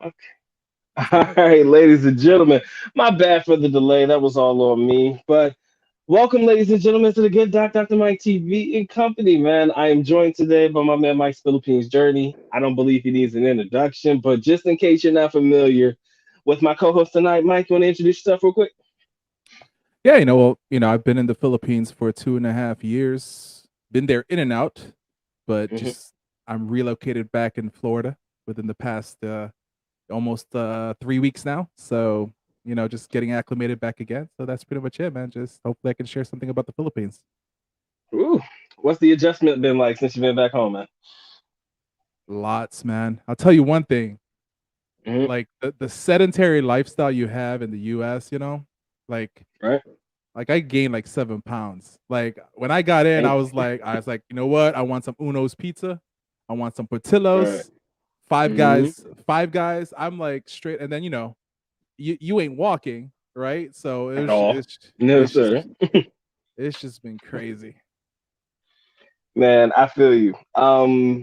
Okay. All right, ladies and gentlemen. My bad for the delay. That was all on me. But welcome, ladies and gentlemen, to the Good Doc, Dr. Mike TV and Company, man. I am joined today by my man Mike's Philippines Journey. I don't believe he needs an introduction, but just in case you're not familiar with my co-host tonight, Mike, you want to introduce yourself real quick? Yeah, I've been in the Philippines for 2.5 years. Been there in and out, but Hmm. just I'm relocated back in Florida within the past almost 3 weeks now. So, just getting acclimated back again. So that's pretty much it, man. Just hopefully I can share something about the Philippines. Ooh, what's the adjustment been like since you've been back home, man? Lots, man. I'll tell you one thing. Hmm. Like the sedentary lifestyle you have in the US, like Right? like I gained like 7 pounds. Like when I got in, Ain't I was like, you know what? I want some Uno's pizza. I want some right. Portillo's, Five Hmm. Guys, Five Guys. I'm like straight, and then you ain't walking, right? So At all. it's No, it's just sir. it's just been crazy. Man, I feel you.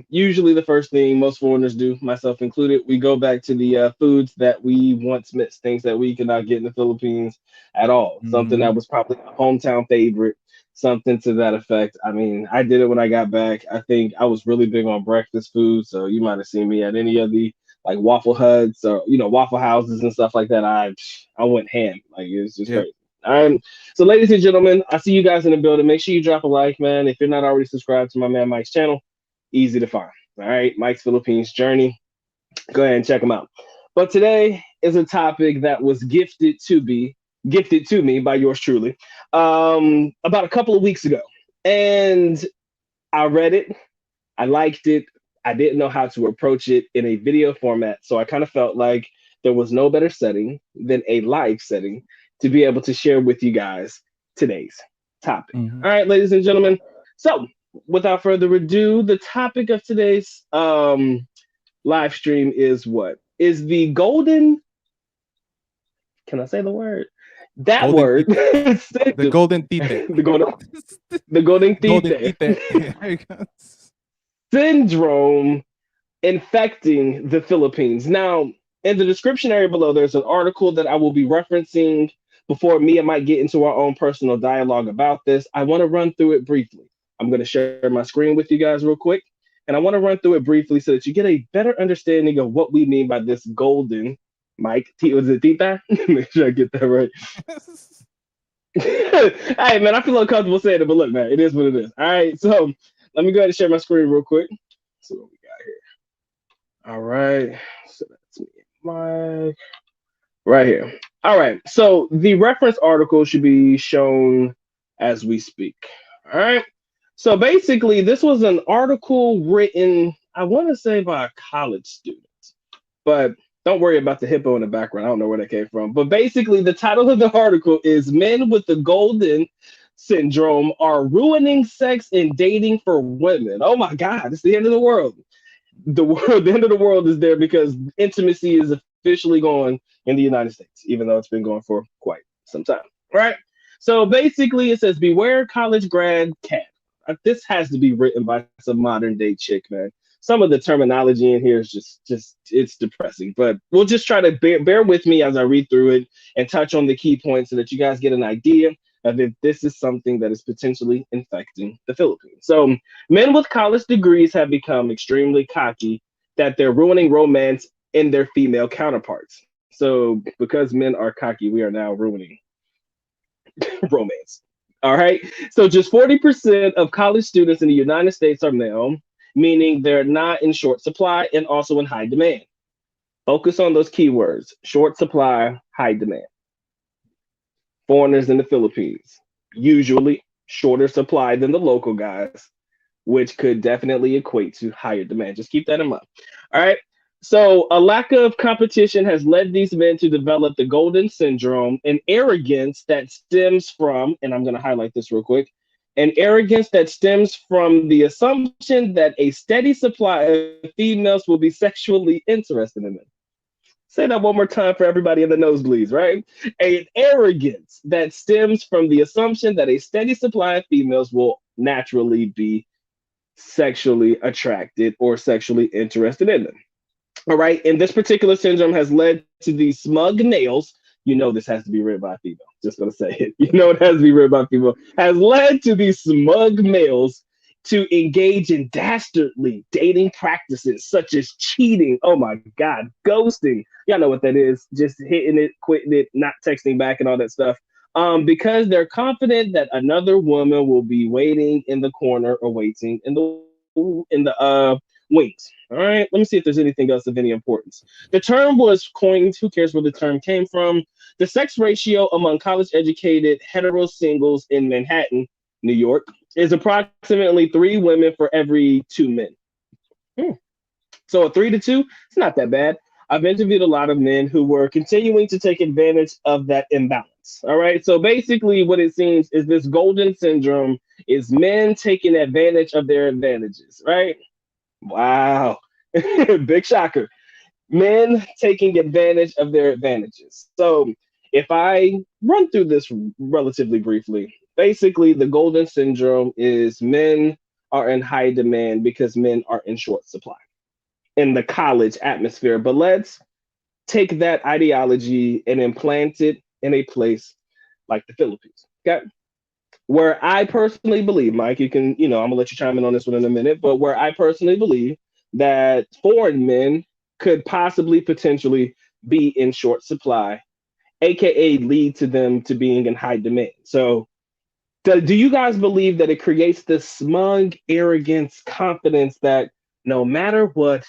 Usually the first thing most foreigners do, myself included, we go back to the foods that we once missed, things that we could not get in the Philippines at all. Something Hmm. that was probably a hometown favorite, something to that effect. I mean, I did it when I got back. I think I was really big on breakfast food, so you might have seen me at any of the like Waffle Huts or Waffle Houses and stuff like that. I went ham. Like it's just Yep. crazy. So, ladies and gentlemen, I see you guys in the building. Make sure you drop a like, man. If you're not already subscribed to my man Mike's channel, easy to find. All right, Mike's Philippines Journey. Go ahead and check them out. But today is a topic that was gifted to me by yours truly, about a couple of weeks ago, and I read it. I liked it. I didn't know how to approach it in a video format, so I kind of felt like there was no better setting than a live setting to be able to share with you guys today's topic. Hmm. All right, ladies and gentlemen. So, without further ado, the topic of today's live stream is what? Is the golden, can I say the word? That Golden word, tite. The golden tite. the golden, the golden Golden tite tite. There you go. syndrome infecting the Philippines. Now, in the description area below, there's an article that I will be referencing before me and Mike get into our own personal dialogue about this. I want to run through it briefly. I'm going to share my screen with you guys real quick. And I want to run through it briefly so that you get a better understanding of what we mean by this golden, Mike, was it Tita? Make sure I get that right. Hey, man, I feel uncomfortable saying it, but look, man, it is what it is. All right, so let me go ahead and share my screen real quick. So what we got here. All right. So that's me, Mike. Right here. All right. So the reference article should be shown as we speak. All right. So basically, this was an article written, I want to say, by a college student, but don't worry about the hippo in the background. I don't know where that came from. But basically, the title of the article is Men with the Golden Syndrome Are Ruining Sex and Dating for Women. Oh my God, it's the end of the world. The end of the world is there because intimacy is officially gone in the United States, even though it's been going for quite some time. Right? So basically, it says, "Beware college grad cat." This has to be written by some modern day chick, man. Some of the terminology in here is just it's depressing. But we'll just try to bear with me as I read through it and touch on the key points so that you guys get an idea of if this is something that is potentially infecting the Philippines. So men with college degrees have become extremely cocky that they're ruining romance in their female counterparts. So, because men are cocky, we are now ruining romance. All right. So, just 40% of college students in the United States are male, meaning they're not in short supply and also in high demand. Focus on those keywords: short supply, high demand. Foreigners in the Philippines, usually shorter supply than the local guys, which could definitely equate to higher demand. Just keep that in mind. All right. So, a lack of competition has led these men to develop the golden syndrome, an arrogance that stems from, and I'm going to highlight this real quick, an arrogance that stems from the assumption that a steady supply of females will be sexually interested in them. Say that one more time for everybody in the nosebleeds, right? An arrogance that stems from the assumption that a steady supply of females will naturally be sexually attracted or sexually interested in them. All right. And this particular syndrome has led to these smug males. You know, this has to be written by a female. Just going to say it. You know, it has to be written by a female. Has led to these smug males to engage in dastardly dating practices such as cheating. Oh my God. Ghosting. Y'all know what that is. Just hitting it, quitting it, not texting back, and all that stuff. Because they're confident that another woman will be waiting in the corner or waiting in the wings. All right, let me see if there's anything else of any importance. The term was coined, who cares where the term came from? The sex ratio among college educated hetero singles in Manhattan, New York, is approximately 3 women for every 2 men. Hmm. So a 3 to 2, it's not that bad. I've interviewed a lot of men who were continuing to take advantage of that imbalance. All right. So basically, what it seems is this golden syndrome is men taking advantage of their advantages, right? Wow. Big shocker. Men taking advantage of their advantages. So, if I run through this relatively briefly, basically, the golden syndrome is men are in high demand because men are in short supply in the college atmosphere. But let's take that ideology and implant it in a place like the Philippines. Okay. Where I personally believe, Mike, I'm gonna let you chime in on this one in a minute, but where I personally believe that foreign men could possibly potentially be in short supply, aka lead to them to being in high demand. So do you guys believe that it creates this smug arrogance, confidence that no matter what,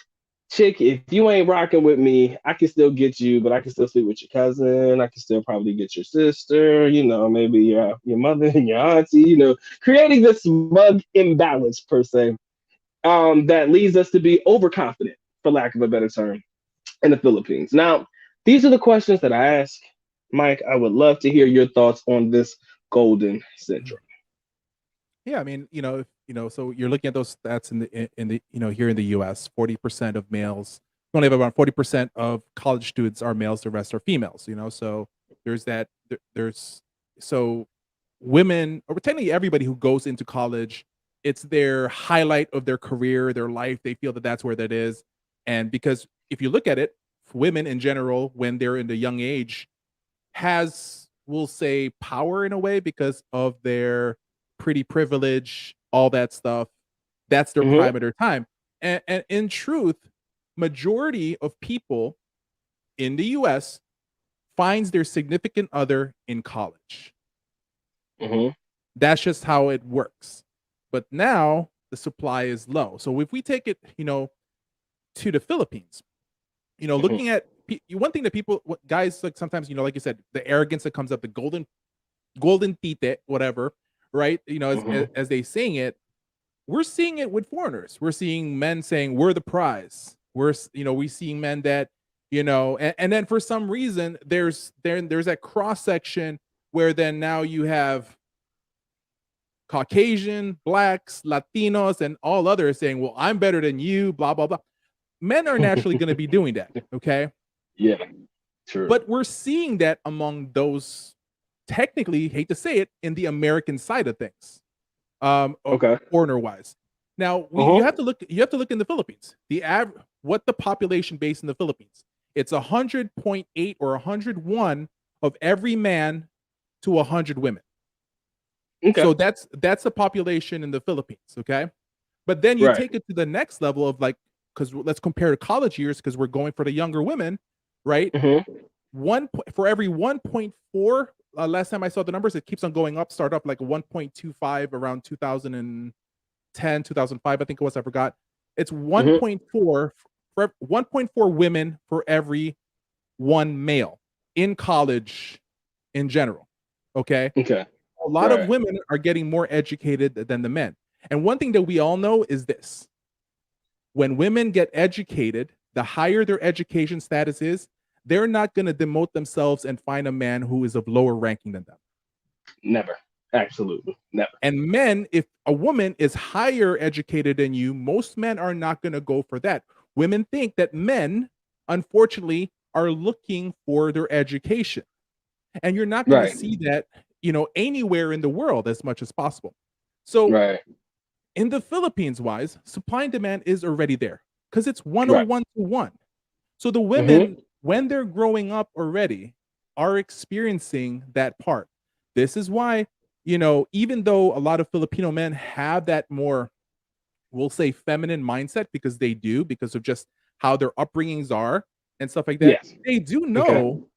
chick, if you ain't rocking with me, I can still get you, but I can still sleep with your cousin. I can still probably get your sister, maybe your mother and your auntie, creating this smug imbalance per se, that leads us to be overconfident, for lack of a better term, in the Philippines. Now, these are the questions that I ask. Mike, I would love to hear your thoughts on this golden syndrome. Yeah, I mean, so you're looking at those stats in the here in the U.S., 40% of males, we only have around 40% of college students are males, the rest are females. So there's that. There's so women, or technically everybody who goes into college, it's their highlight of their career, their life. They feel that that's where that is, and because if you look at it, women in general, when they're in the young age, has, we'll say, power in a way because of their pretty privilege, all that stuff. That's their Mm-hmm. prime of their time. And in truth, majority of people in the US finds their significant other in college. Mm-hmm. That's just how it works. But now the supply is low. So if we take it, to the Philippines, Mm-hmm. looking at one thing that people, guys, like sometimes, like you said, the arrogance that comes up, the golden tite, whatever, right? As, Mm-hmm. as they saying it, we're seeing it with foreigners. We're seeing men saying we're the prize. We seeing men that, and then for some reason there's that cross section where then now you have Caucasian, blacks, Latinos, and all others saying, well, I'm better than you, blah, blah, blah. Men are naturally going to be doing that. Okay. Yeah, true. But we're seeing that among those, technically, hate to say it, in the American side of things, Okay. foreigner wise. Now you Uh-huh. have to look. You have to look in the Philippines. What the population base in the Philippines? It's 100.8 or 101 of every man to 100 women. Okay. So that's the population in the Philippines. Okay, but then you Right. take it to the next level of like, because let's compare to college years because we're going for the younger women, right? Mm-hmm. For every 1.4, last time I saw the numbers, it keeps on going up. Start up like 1.25 around 2010, 2005, I think it was. I forgot. It's Mm-hmm. 1.4 for 1.4 women for every one male in college in general. Okay, Okay. a lot of Right. women are getting more educated than the men. And one thing that we all know is this: when women get educated, the higher their education status is, they're not going to demote themselves and find a man who is of lower ranking than them. Never. Absolutely. Never. And men, if a woman is higher educated than you, most men are not going to go for that. Women think that men, unfortunately, are looking for their education. And you're not going to Right. see that, anywhere in the world as much as possible. So Right. in the Philippines wise, supply and demand is already there because it's Right. 101 to 1. So the Mm-hmm. women, when they're growing up already, are experiencing that part. This is why, even though a lot of Filipino men have that more, we'll say, feminine mindset, because they do, because of just how their upbringings are and stuff like that, Yes. they do Okay. know.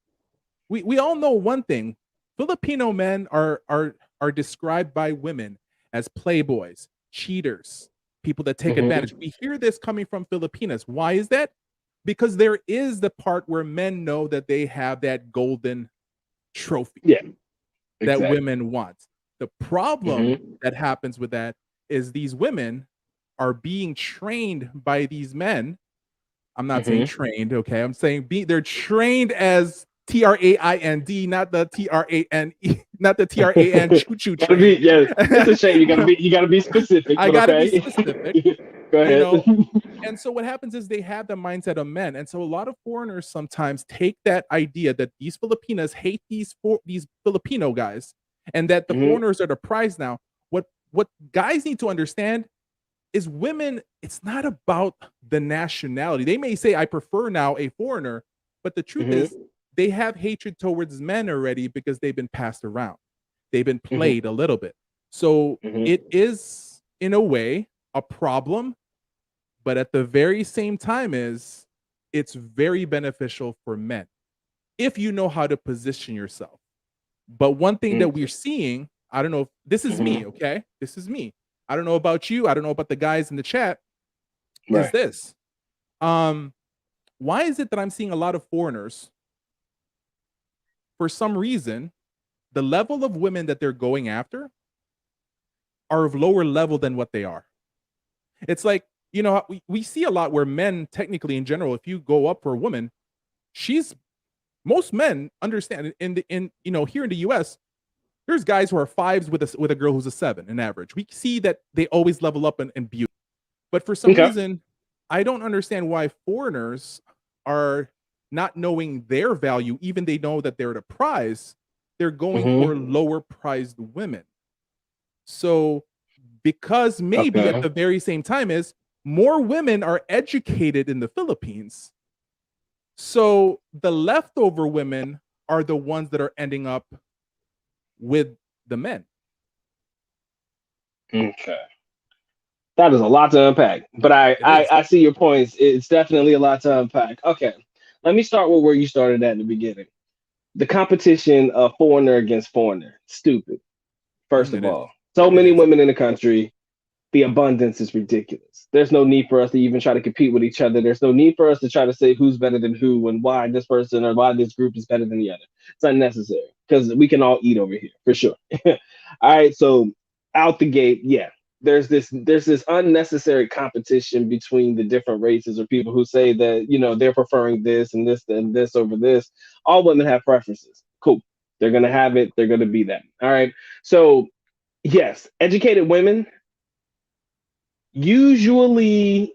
We all know one thing: Filipino men are described by women as playboys, cheaters, people that take advantage. Mm-hmm. We hear this coming from Filipinas. Why is that? Because there is the part where men know that they have that golden trophy Yeah. that Exactly. women want. The problem Mm-hmm. that happens with that is these women are being trained by these men. I'm not saying Mm-hmm. trained, okay? I'm saying they're trained as TRAIND, not the TRANE, not the TRAN choo choo Gotta be, train. yeah. It's a shame you gotta be specific, I but gotta be okay. specific, Go you ahead. know. And so what happens is they have the mindset of men, and so a lot of foreigners sometimes take that idea that these Filipinas hate these Filipino guys, and that the Mm-hmm. foreigners are the prize now. What guys need to understand is women, it's not about the nationality. They may say, I prefer now a foreigner, but the truth is, Mm-hmm. they have hatred towards men already because they've been passed around. They've been played Mm-hmm. a little bit. So it Mm-hmm. is, in a way, a problem, but at the very same time, it's very beneficial for men if you know how to position yourself. But one thing that we're seeing, I don't know if this is me, Mm-hmm. okay? This is me. I don't know about you. I don't know about the guys in the chat. Is Right. this? Um, why is it that I'm seeing a lot of foreigners, for some reason, the level of women that they're going after are of lower level than what they are? It's like, we see a lot where men, technically in general, if you go up for a woman, she's most men understand here in the US, there's guys who are fives with a girl who's a seven in average. We see that they always level up in beauty. But for some Okay. reason, I don't understand why foreigners are not knowing their value, even they know that they're the prize. They're going for Mm-hmm. lower priced women. So, because maybe at Okay. the very same time is more women are educated in the Philippines. So the leftover women are the ones that are ending up with the men. Okay. That is a lot to unpack, but I, It I is. I see your points. It's definitely a lot to unpack. Okay, let me start with where you started at in the beginning. The competition of foreigner against foreigner. Stupid. First It of is. all, so It many is. women in the country. The abundance is ridiculous. There's no need for us to even try to compete with each other. There's no need for us to try to say who's better than who and why this person or why this group is better than the other. It's unnecessary because we can all eat over here for sure. All right, so out the gate, yeah. There's this unnecessary competition between the different races or people who say that they're preferring this and this over this. All women have preferences. Cool. They're gonna have it. They're gonna be that. All right. So yes, educated women usually,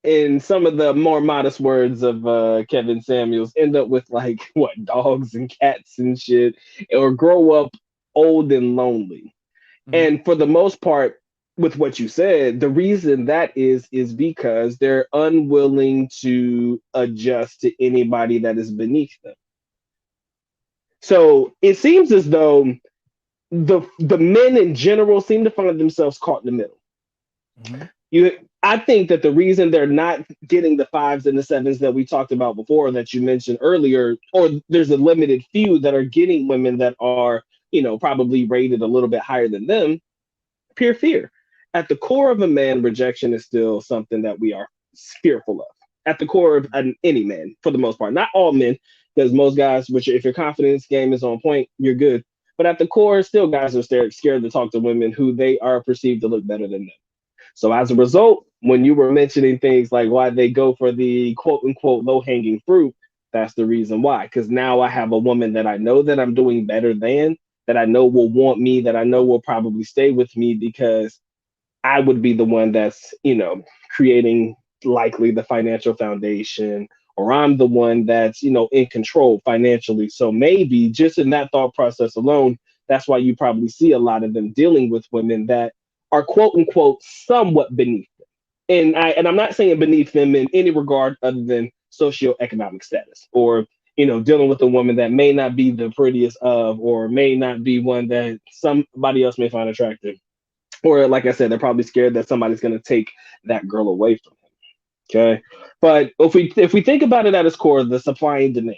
in some of the more modest words of Kevin Samuels, end up with like what dogs and cats and shit, or grow up old and lonely. Mhm. And for the most part, with what you said, the reason that is because they're unwilling to adjust to anybody that is beneath them. So it seems as though the men in general seem to find themselves caught in the middle. Mhm. I think that the reason they're not getting the fives and the sevens that we talked about before, that you mentioned earlier, or there's a limited few that are getting women that are, probably rated a little bit higher than them, pure fear. At the core of a man, rejection is still something that we are fearful of. At the core of any man, for the most part, not all men, because most guys, which if your confidence game is on point, you're good. But at the core, still guys are scared to talk to women who they are perceived to look better than them. So as a Mhm. result, when you were mentioning things like why they go for the quote unquote low hanging fruit, that's the reason why. Because now I have a woman that I know that I'm doing better than, that I know will want me, that I know will probably stay with me because I would be the one that's, creating likely the financial foundation, or I'm the one that's, in control financially. So maybe just in that thought process alone, that's why you probably see a lot of them dealing with women that are quote unquote somewhat beneath them. And I'm not saying beneath them in any regard other than socioeconomic status, or dealing with a woman that may not be the prettiest of, or may not be one that somebody else may find attractive, or like I said, they're probably scared that somebody's going to take that girl away from him. Okay, but if we think about it at its core, the supply and demand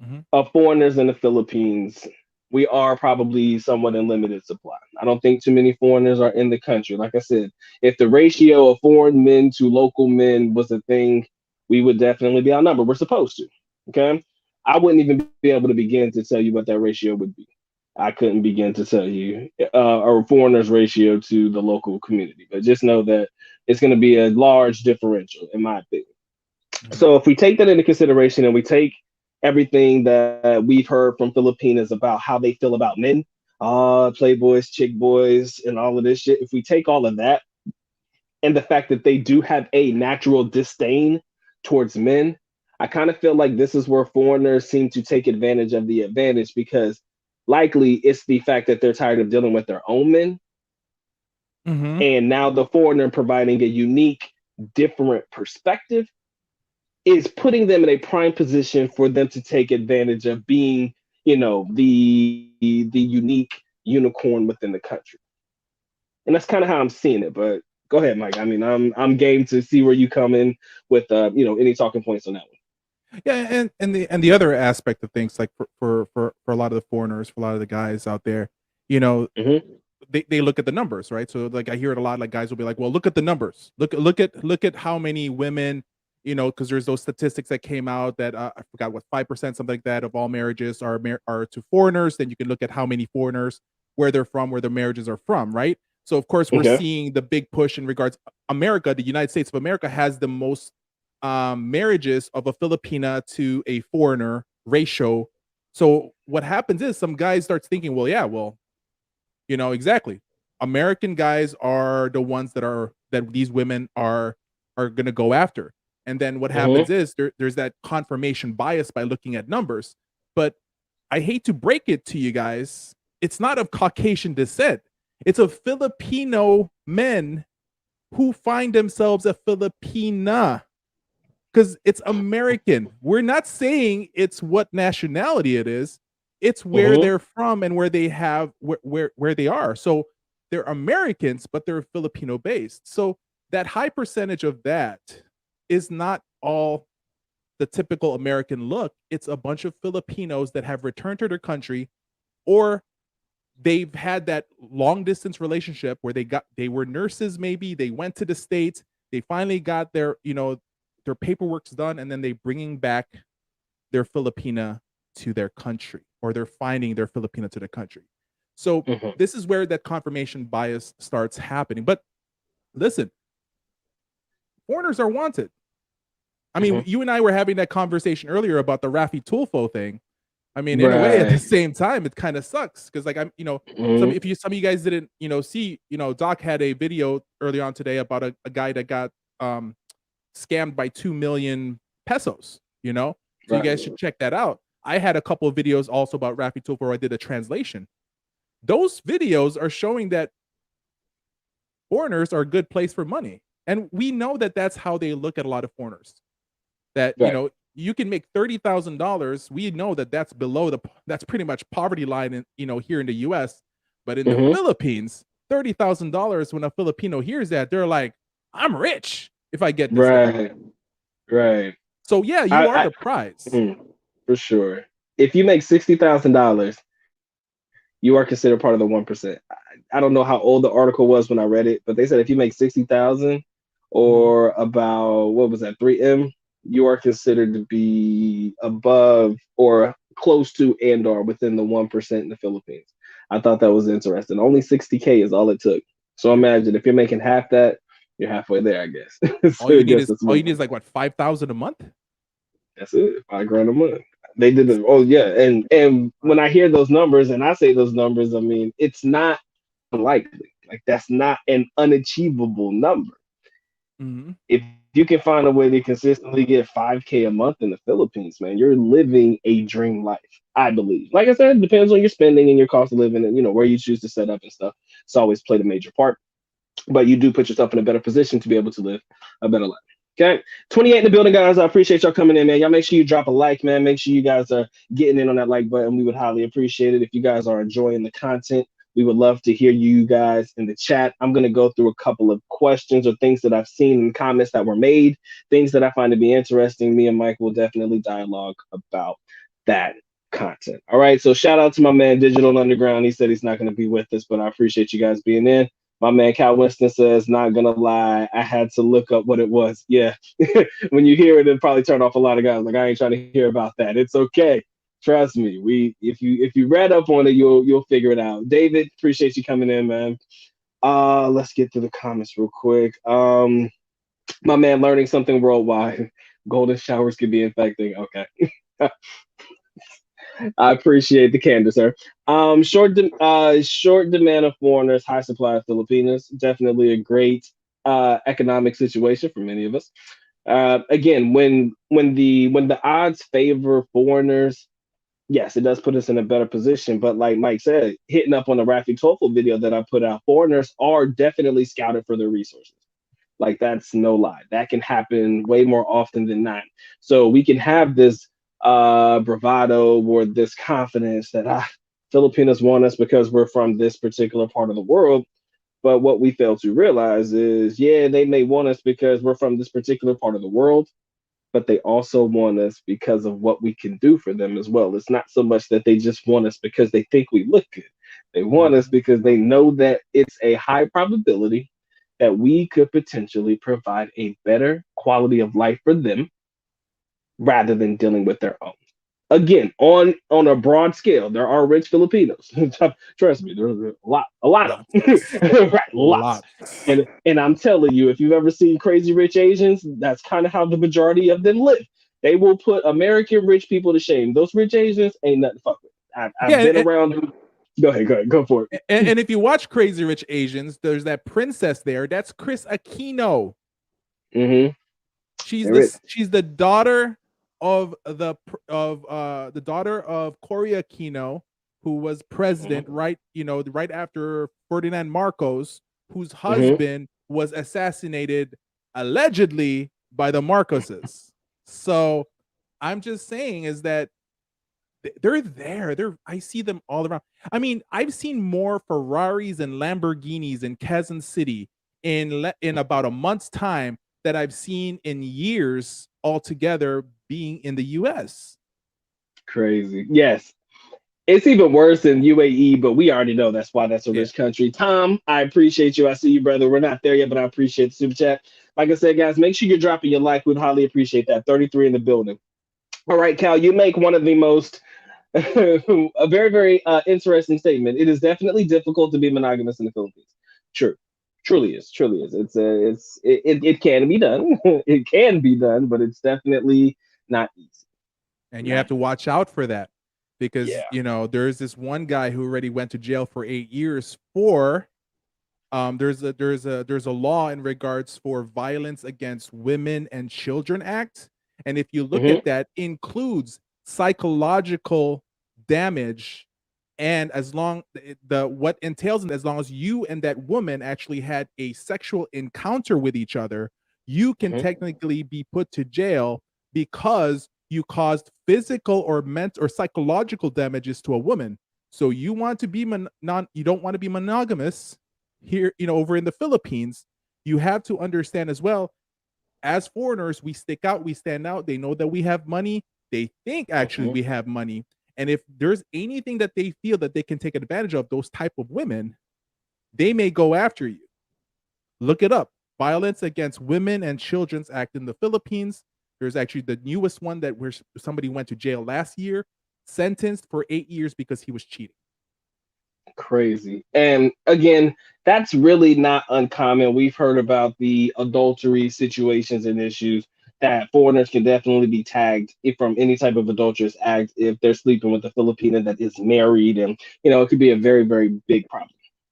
Mm-hmm. of foreigners in the Philippines, we are probably somewhat in limited supply. I don't think too many foreigners are in the country. Like I said, if the ratio of foreign men to local men was a thing, we would definitely be outnumbered. We're supposed to. Okay. I wouldn't even be able to begin to tell you what that ratio would be. I couldn't begin to tell you a foreigners ratio to the local community, but just know that it's going to be a large differential, in my opinion. Mm-hmm. So if we take that into consideration and we take everything that we've heard from Filipinas about how they feel about men, playboys, chick boys, and all of this shit, if we take all of that and the fact that they do have a natural disdain towards men, I kind of feel like this is where foreigners seem to take advantage of the advantage, because likely it's the fact that they're tired of dealing with their own men. Mm-hmm. And now the foreigner providing a unique, different perspective is putting them in a prime position for them to take advantage of being, the unique unicorn within the country. And that's kind of how I'm seeing it. But go ahead, Mike. I mean, I'm game to see where you come in with any talking points on that one. Yeah, and the other aspect of things, like for a lot of the foreigners, for a lot of the guys out there, you know, Mm-hmm. they look at the numbers, right? So like I hear it a lot, like guys will be like, well, look at the numbers, look at how many women, because there's those statistics that came out that I forgot what 5%, something like that, of all marriages are to foreigners. Then you can look at how many foreigners, where they're from, where their marriages are from, right? So of course we're Okay. seeing the big push in regards America. The United States of America has the most marriages of a Filipina to a foreigner ratio. So what happens is some guys starts thinking, well, yeah, well, exactly. American guys are the ones that these women are going to go after. And then what happens Mm-hmm. is there's that confirmation bias by looking at numbers. But I hate to break it to you guys, it's not of Caucasian descent. It's of Filipino men who find themselves a Filipina, because it's American. We're not saying it's what nationality it is. It's where Mm-hmm. they're from and where they have where they are. So they're Americans, but they're Filipino based. So that high percentage of that is not all the typical American look. It's a bunch of Filipinos that have returned to their country, or they've had that long distance relationship where they were nurses, maybe they went to the States, they finally got their paperwork's done, and then they bringing back their Filipina to their country, or they're finding their Filipina to the country. So Mm-hmm. this is where that confirmation bias starts happening. But listen, foreigners are wanted. I mean, Mm-hmm. you and I were having that conversation earlier about the Rafi Tulfo thing. I mean, in a way, at the Right. same time, it kind of sucks because, like, Mm-hmm. some of you guys didn't, see, Doc had a video early on today about a guy that got scammed by 2 million pesos. So you guys Right. should check that out. I had a couple of videos also about Rafi Tulfo where I did a translation. Those videos are showing that foreigners are a good place for money, and we know that that's how they look at a lot of foreigners. That Right. you can make $30,000. We know that that's pretty much poverty line in here in the U.S. But in the Mm-hmm. Philippines, $30,000, when a Filipino hears that, they're like, I'm rich if I get this guy. Right. Right. So yeah, you are I the prize. for sure. If you make $60,000, you are considered part of the 1%. I don't know how old the article was when I read it, but they said if you make 60,000 Mhm. or about what was that 3M, you are considered to be above or close to and or within the 1% in the Philippines. I thought that was interesting. Only 60K is all it took. So Yeah. imagine if you're making half that, you're halfway there, I guess. So I guess that's All what you need is like what, 5,000 a month? that's it. 5 grand a month. They did it. Oh yeah, and when I hear those numbers and I say those numbers, I mean it's not unlikely. Like that's not an unachievable number. Mm-hmm. If you can find a way to consistently get 5K a month in the Philippines, man, you're living a dream life. I believe. Like I said, it depends on your spending and your cost of living and where you choose to set up and stuff. It's always played a major part. But you do put yourself in a better position to be able to live a better life. Okay. 28 in the building, guys. I appreciate y'all coming in, man. Y'all make sure you drop a like, man. Make sure you guys are getting in on that like button. We would highly appreciate it. If you guys are enjoying the content, we would love to hear you guys in the chat. I'm going to go through a couple of questions or things that I've seen in comments that were made, things that I find to be interesting. Me and Mike will definitely dialogue about that content. All right. So shout out to my man Digital Underground. He said he's not going to be with us, but I appreciate you guys being in. My man Cal Winston says, not gonna lie, I had to look up what it was. Yeah. When you hear it, it'll probably turn off a lot of guys. Like, I ain't trying to hear about that. It's okay. Trust me. If you read up on it, you'll figure it out. David, appreciate you coming in, man. Let's get to the comments real quick. My man learning something worldwide. Golden showers can be infecting. Okay. I appreciate the candor, sir. Short demand of foreigners, high supply of Filipinos. Definitely a great economic situation for many of us. Again, when the odds favor foreigners, yes, it does put us in a better position. But like Mike said, hitting up on the Rafi TOEFL video that I put out, foreigners are definitely scouted for their resources. Like, that's no lie. That can happen way more often than not. So we can have this bravado or this confidence that Filipinos want us because we're from this particular part of the world. But what we fail to realize is, yeah, they may want us because we're from this particular part of the world, but they also want us because of what we can do for them as well. It's not so much that they just want us because they think we look good. They want us because they know that it's a high probability that we could potentially provide a better quality of life for them rather than dealing with their own. Again, on a broad scale, there are rich Filipinos. Trust me, there's a lot of them. Right, lots. Lots. And I'm telling you, if you've ever seen Crazy Rich Asians, that's kind of how the majority of them live. They will put American rich people to shame. Those rich Asians ain't nothing to fuck with. I've Yeah, been around them. Go ahead, go for it. and if you watch Crazy Rich Asians, there's that princess there. That's Chris Aquino. Mm-hmm. She's the daughter of the daughter of Cory Aquino, who was president right after Ferdinand Marcos, whose husband was assassinated allegedly by the Marcoses. So I'm just saying is that they're there. I see them all around. I mean, I've seen more Ferraris and Lamborghinis in Quezon City in about a month's time that I've seen in years altogether being in the US. Crazy. Yes. It's even worse in UAE, but we already know that's why that's a Yeah. rich country. Tom, I appreciate you. I see you, brother. We're not there yet, but I appreciate the super chat. Like I said, guys, make sure you're dropping your like. We'd highly appreciate that. 33 in the building. All right, Cal, you make one of the most a very, very interesting statement. It is definitely difficult to be monogamous in the Philippines. True. Truly is. Truly is. It can be done. It can be done, but it's definitely not easy. And you have to watch out for that because Yeah. there's this one guy who already went to jail for 8 years for there's a law in regards for Violence Against Women and Children Act, and if you look at that, includes psychological damage, and as long what entails, and as long as you and that woman actually had a sexual encounter with each other, you can technically be put to jail because you caused physical or mental or psychological damages to a woman. So you want to be you don't want to be monogamous here, over in the Philippines. You have to understand as well, as foreigners, we stick out, we stand out. They know that we have money. They think actually we have money. And if there's anything that they feel that they can take advantage of, those type of women, they may go after you. Look it up. Violence Against Women and Children's Act in the Philippines. There's actually the newest one where somebody went to jail last year, sentenced for 8 years because he was cheating. Crazy. And again, that's really not uncommon. We've heard about the adultery situations and issues that foreigners can definitely be tagged from any type of adulterous act if they're sleeping with a Filipino that is married. And, it could be a very, very big problem.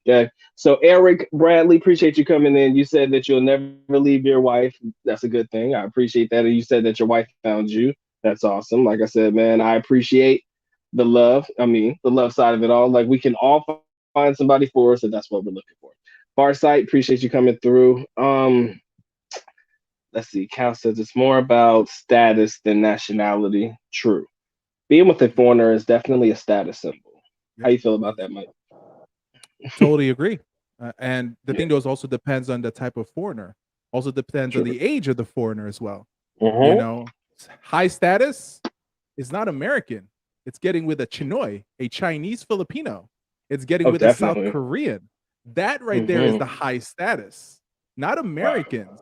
Okay. So, Eric Bradley, appreciate you coming in. You said that you'll never leave your wife. That's a good thing. I appreciate that. And you said that your wife found you. That's awesome. Like I said, man, I appreciate the love. I mean, the love side of it all. Like, we can all find somebody for us, and that's what we're looking for. Farsight, appreciate you coming through. let's see. Cal says it's more about status than nationality. True. Being with a foreigner is definitely a status symbol. How Yep. you feel about that, Mike? Totally agree. And the Yeah, thing goes also depends on the type of foreigner. Also depends on true. the age of the foreigner as well. You Mm-hmm. know, high status is not American. It's getting with a Chinoy, a Chinese Filipino. It's getting Oh, with a South definitely. Korean. That right there is the Mm-hmm. high status, not Wow. Americans.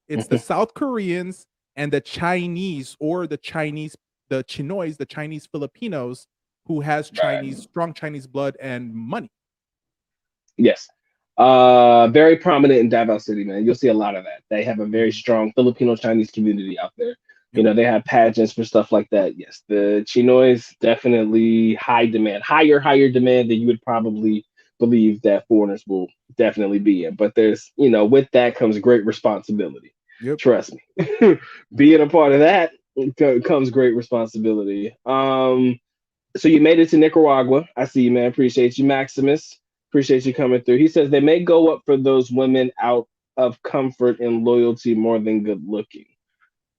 It's the Mm-hmm. South Koreans and the Chinese or the Chinoys, the Chinese Filipinos who has Right. strong Chinese blood and money. Yes. Very prominent in Davao City, man. You'll see a lot of that. They have a very Mhm. strong Filipino Chinese community out there. You Yep. know, they have pageants for stuff like that. Yes, the Chinoys definitely high demand, higher demand than you would probably believe that foreigners will definitely be in. But there's, with that comes great responsibility. Yep. Trust me. Being a part of that comes great responsibility. So you made it to Nicaragua. I see you, man. Appreciate you, Maximus. Appreciate you coming through. He says they may go up for those women out of comfort and loyalty more than good looking.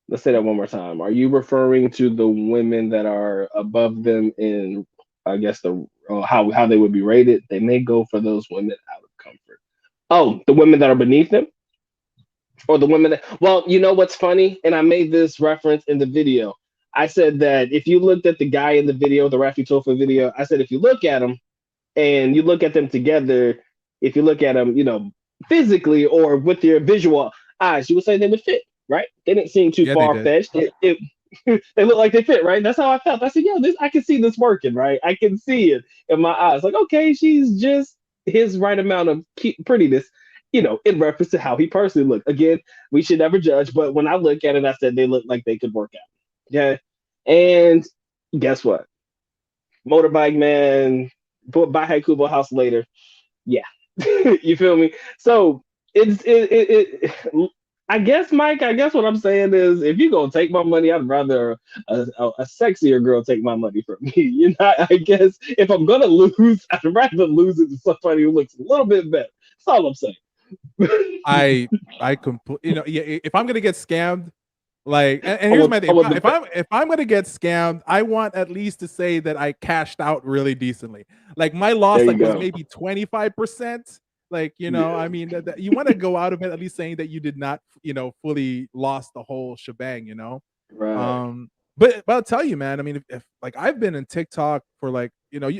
Let's say that one more time. Are you referring to the women that are above them in, I guess, how they would be rated? They may go for those women out of comfort. Oh, the women that are beneath them, or the women that. Well, you know what's funny, and I made this reference in the video. I said that if you looked at the guy in the video, the Rafi Tofa video, I said if you look at him and you look at them together, if you look at them, physically or with your visual eyes, you would say they would fit, right? They didn't seem too Yeah, they far did. fetched. They look like they fit, right? That's how I felt. I said, yeah, I can see this working, right? I can see it in my eyes. Like, okay, she's just his right amount of prettiness, in reference to how he personally looked. Again, we should never judge, but when I look at it, I said they look like they could work out. Yeah. And guess what? Motorbike man, buy Kubo house later. Yeah. You feel me? So I guess, Mike, I guess what I'm saying is if you're gonna take my money, I'd rather a sexier girl take my money from me. I guess if I'm gonna lose, I'd rather lose it to somebody who looks a little bit better. That's all I'm saying. I yeah, if I'm gonna get scammed, like, and I here's want, my thing. I want If I'm gonna get scammed, I want at least to say that I cashed out really decently. Like my loss, there you like was go. maybe 25%. Like, I Yeah. mean, you want to go out of it at least saying that you did not, fully lost the whole shebang. Right. Um, but I'll tell you, man. I mean, if like I've been in TikTok for like,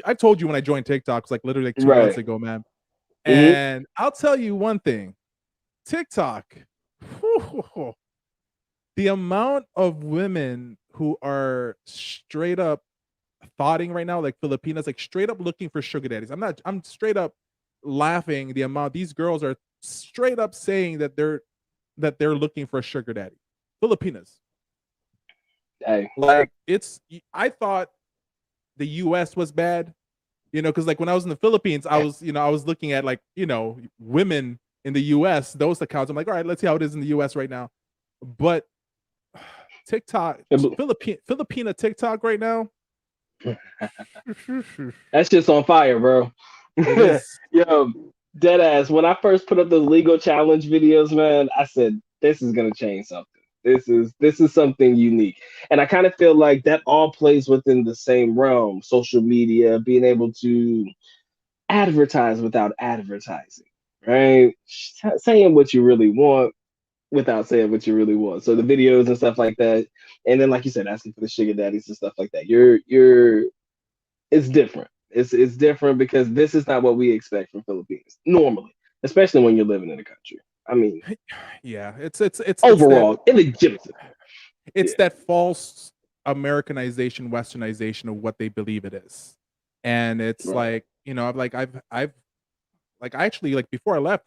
I've told you when I joined TikTok, it's like literally like 2 months Right. ago, man. Hmm. And I'll tell you one thing, TikTok. The amount of women who are straight up thoughting right now, like Filipinas, like straight up looking for sugar daddies. I'm straight up laughing the amount these girls are straight up saying that they're looking for a sugar daddy. Filipinas. Hey. Like I thought the US was bad, because like when I was in the Philippines, I was looking at like, women in the US, those accounts. I'm like, all right, let's see how it is in the US right now. But TikTok, Filipina TikTok right now. That's just on fire, bro. It is. Yo, dead ass. When I first put up the legal challenge videos, man, I said this is gonna change something. This is something unique, and I kind of feel like that all plays within the same realm. Social media, being able to advertise without advertising, right? Saying what you really want without saying what you really want. So the videos and stuff like that, and then like you said, asking for the sugar daddies and stuff like that. You're it's different. It's different because this is not what we expect from Filipinos normally, especially when you're living in a country. I mean, Yeah, it's that overall, illegitimate. it's Yeah, that false Americanization, westernization of what they believe it is. And it's right. like, I've like I actually, like before I left,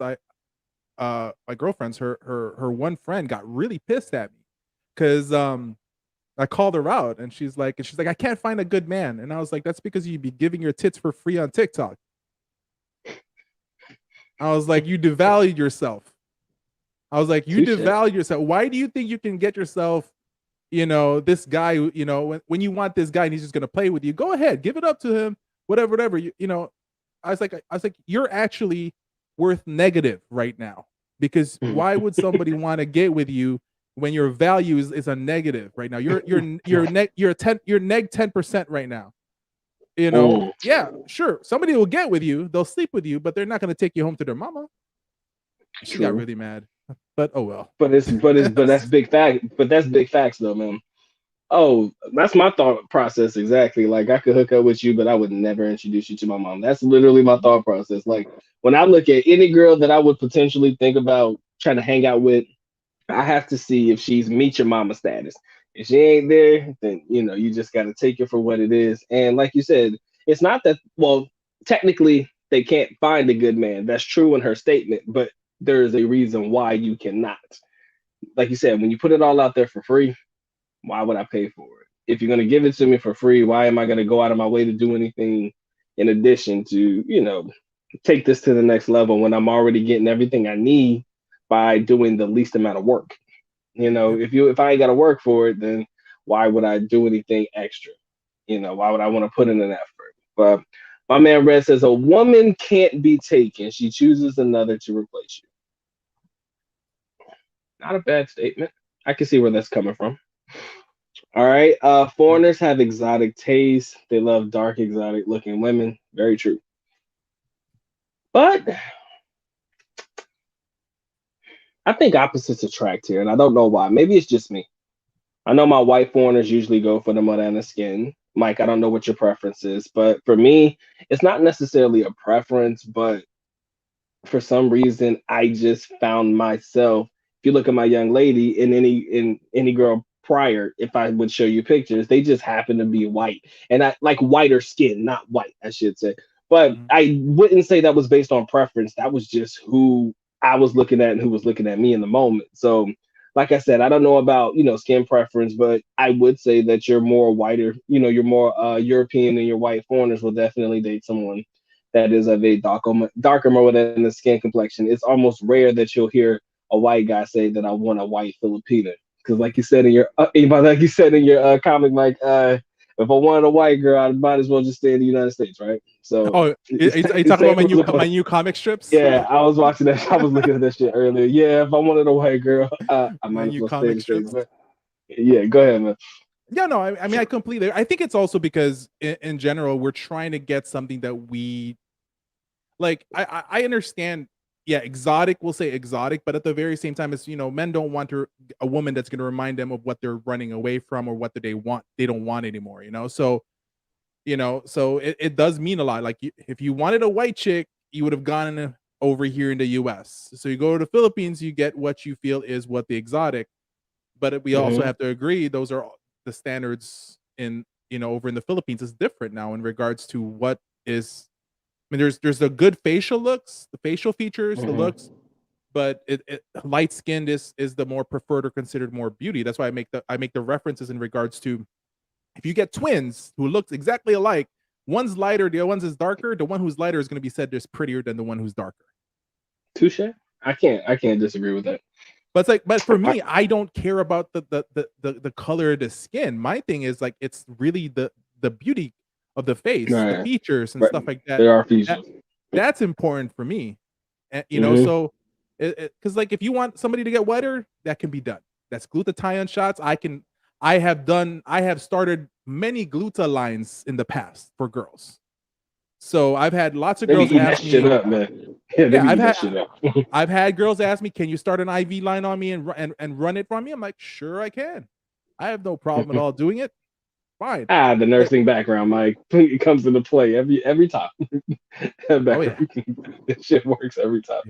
my girlfriend's her one friend got really pissed at me because I called her out and she's like, I can't find a good man. And I was like, that's because you'd be giving your tits for free on TikTok. I was like, you devalued yourself. I was like, you Touche. devalue yourself. Why do you think you can get yourself, this guy, when you want this guy and he's just gonna play with you, go ahead, give it up to him, whatever. I was like, you're actually worth negative right now. Because why would somebody want to get with you when your value is a negative right now. You're neg 10% right now. Yeah, sure. Somebody will get with you, they'll sleep with you, but they're not going to take you home to their mama. She got really mad, but oh well. But that's big fact. But that's big facts though, man. Oh, that's my thought process exactly. Like I could hook up with you, but I would never introduce you to my mom. That's literally my thought process. Like when I look at any girl that I would potentially think about trying to hang out with, I have to see if she's meet your mama status. If she ain't there, then you just got to take it for what it is. And like you said, it's not that. Well, technically, they can't find a good man. That's true in her statement, but there is a reason why you cannot. Like you said, when you put it all out there for free, why would I pay for it? If you're going to give it to me for free, why am I going to go out of my way to do anything in addition to, take this to the next level when I'm already getting everything I need by doing the least amount of work? If I ain't got to work for it, then why would I do anything extra? Why would I want to put in an effort? But my man Red says a woman can't be taken. She chooses another to replace you. Not a bad statement. I can see where that's coming from. All right. Foreigners have exotic tastes. They love dark, exotic looking women. Very true. But I think opposites attract here, and I don't know why. Maybe it's just me. I know my white foreigners usually go for the Montana skin. Mike, I don't know what your preference is, but for me, it's not necessarily a preference, but for some reason, I just found myself. If you look at my young lady and any girl prior, if I would show you pictures, they just happen to be white, and I like whiter skin, not white, I should say. But I wouldn't say that was based on preference. That was just who I was looking at and who was looking at me in the moment. So, like I said, I don't know about skin preference, but I would say that you're more whiter. You're more European, and your white foreigners will definitely date someone that is of a darker more than the skin complexion. It's almost rare that you'll hear a white guy say that I want a white Filipina. Because like you said in your comic, Mike, if I wanted a white girl, I might as well just stay in the United States, right? So, are you talking about my new comic strips? Yeah, I was watching that. I was looking at that shit earlier. Yeah, if I wanted a white girl, I My might as new well stay in comic the States. strips. But yeah, go ahead, man. Yeah, no, I mean, I completely. I think it's also because in general we're trying to get something that we like. I understand. Yeah, exotic. We'll say exotic, but at the very same time, it's men don't want a woman that's going to remind them of what they're running away from or what they want. They don't want anymore. So it does mean a lot. Like if you wanted a white chick, you would have gone over here in the U.S. So you go to the Philippines, you get what you feel is what the exotic. But we also have to agree those are the standards in over in the Philippines is different now in regards to what is. I mean, there's the good facial looks, the facial features, the looks, but light skinned is the more preferred or considered more beauty. That's why I make the references in regards to if you get twins who looks exactly alike, one's lighter, the other one's is darker. The one who's lighter is going to be said is prettier than the one who's darker. Touche. I can't disagree with that. But it's like, but for me, I don't care about the color of the skin. My thing is like it's really the beauty of the face, the features and stuff like that. There are features. That's important for me. And, so because like if you want somebody to get wetter, that can be done. That's glutathione shots. I have started many gluta lines in the past for girls. So I've had lots of girls ask me, shit up, man. Yeah, I've had girls ask me, "Can you start an IV line on me and run it from me?" I'm like, "Sure, I can. I have no problem at all doing it. Fine." The nursing background, Mike, it comes into play every time. Oh yeah, this shit works every time.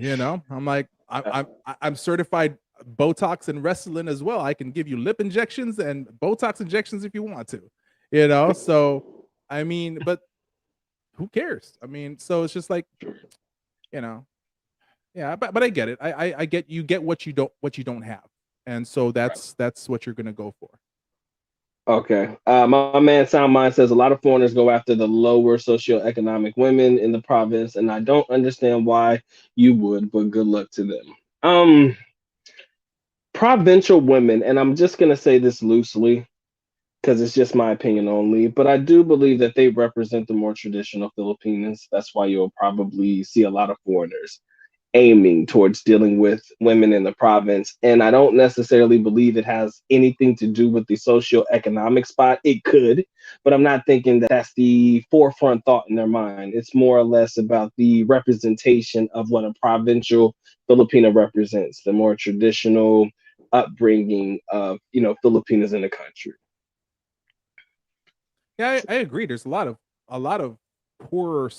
I'm like, I'm certified Botox and Restylane as well. I can give you lip injections and Botox injections if you want to. So I mean, but who cares? I mean, so it's just like, yeah, but I get it. I get you get what you don't have, and so that's what you're gonna go for. Okay. My man Sound Mind says a lot of foreigners go after the lower socioeconomic women in the province, and I don't understand why you would, but good luck to them. Provincial women, and I'm just gonna say this loosely because it's just my opinion only, but I do believe that they represent the more traditional Filipinos. That's why you'll probably see a lot of foreigners aiming towards dealing with women in the province. And I don't necessarily believe it has anything to do with the socioeconomic spot. It could, but I'm not thinking that that's the forefront thought in their mind. It's more or less about the representation of what a provincial Filipino represents, the more traditional upbringing of, Filipinos in the country. Yeah, I agree. There's a lot of poor,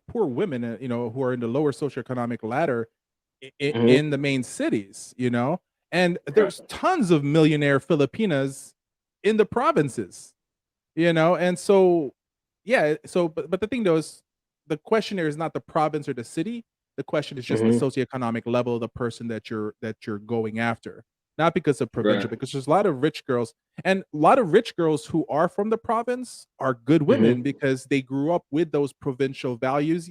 poor women, who are in the lower socioeconomic ladder Hmm. in the main cities, and Right. there's tons of millionaire Filipinas in the provinces, and so yeah, but the thing though is the question there is not the province or the city. The question is just the Hmm. socioeconomic level of the person that you're going after, not because of provincial, Right. because there's a lot of rich girls, and a lot of rich girls who are from the province are good Hmm. women because they grew up with those provincial values.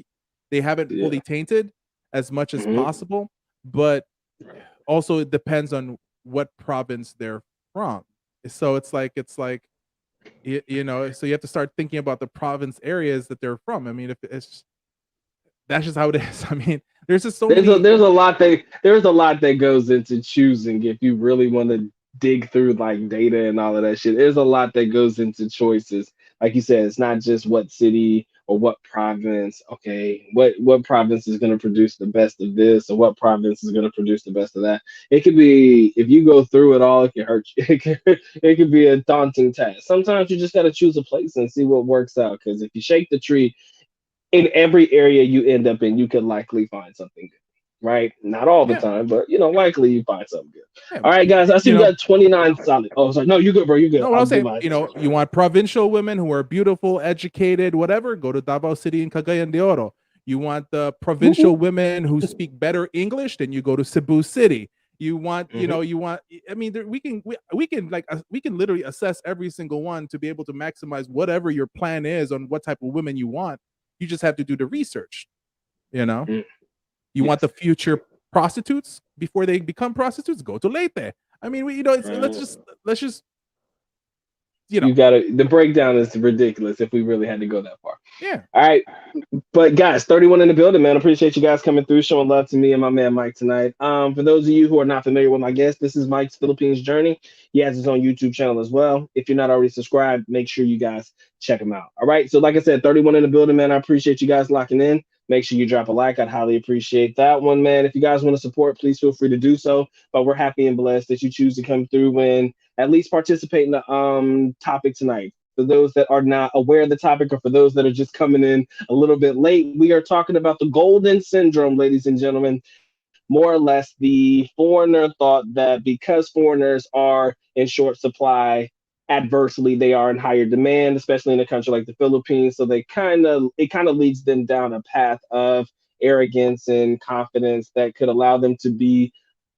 They haven't Yeah. fully tainted as much as Hmm. possible, but also it depends on what province they're from. So it's like so you have to start thinking about the province areas that they're from. I mean, if it's that's just how it is. I mean, there's just so There's a many. there's a lot that goes into choosing if you really want to dig through like data and all of that shit. There's a lot that goes into choices. Like you said, it's not just what city or what province. Okay, what province is going to produce the best of this, or what province is going to produce the best of that. It could be, if you go through it all, it can hurt you. It could be a daunting task. Sometimes you just got to choose a place and see what works out. Because if you shake the tree, in every area you end up in, you could likely find something good, right? Not all the Yeah, time, but likely you find something good. yeah, All right, guys, I see we got 29 solid. Oh, sorry, no, you good, bro? You good? no, what I'll I'll do say, my. you want provincial women who are beautiful, educated, whatever, go to Davao City and Cagayan de Oro. You want the provincial women who speak better English, then you go to Cebu City. You want, Mhm. I mean, we can we can literally assess every single one to be able to maximize whatever your plan is on what type of women you want. You just have to do the research, you know? Mm. You want Yes. the future prostitutes before they become prostitutes? Go to Leyte. I mean, it's let's just you know You got to. The breakdown is ridiculous if we really had to go that far. yeah. All right, but guys, 31 in the building, man. Appreciate you guys coming through, showing love to me and my man Mike tonight. For those of you who are not familiar with my guest, this is Mike's Philippines Journey. He has his own YouTube channel as well. If you're not already subscribed, make sure you guys check him out. All right. So, like I said, 31 in the building, man. I appreciate you guys locking in. Make sure you drop a like. I'd highly appreciate that one, man. If you guys want to support, please feel free to do so. But we're happy and blessed that you choose to come through and at least participate in the topic tonight. For those that are not aware of the topic, or for those that are just coming in a little bit late, we are talking about the golden syndrome, ladies and gentlemen. More or less, the foreigner thought that because foreigners are in short supply, adversely they are in higher demand, especially in a country like the Philippines. So it kind of leads them down a path of arrogance and confidence that could allow them to be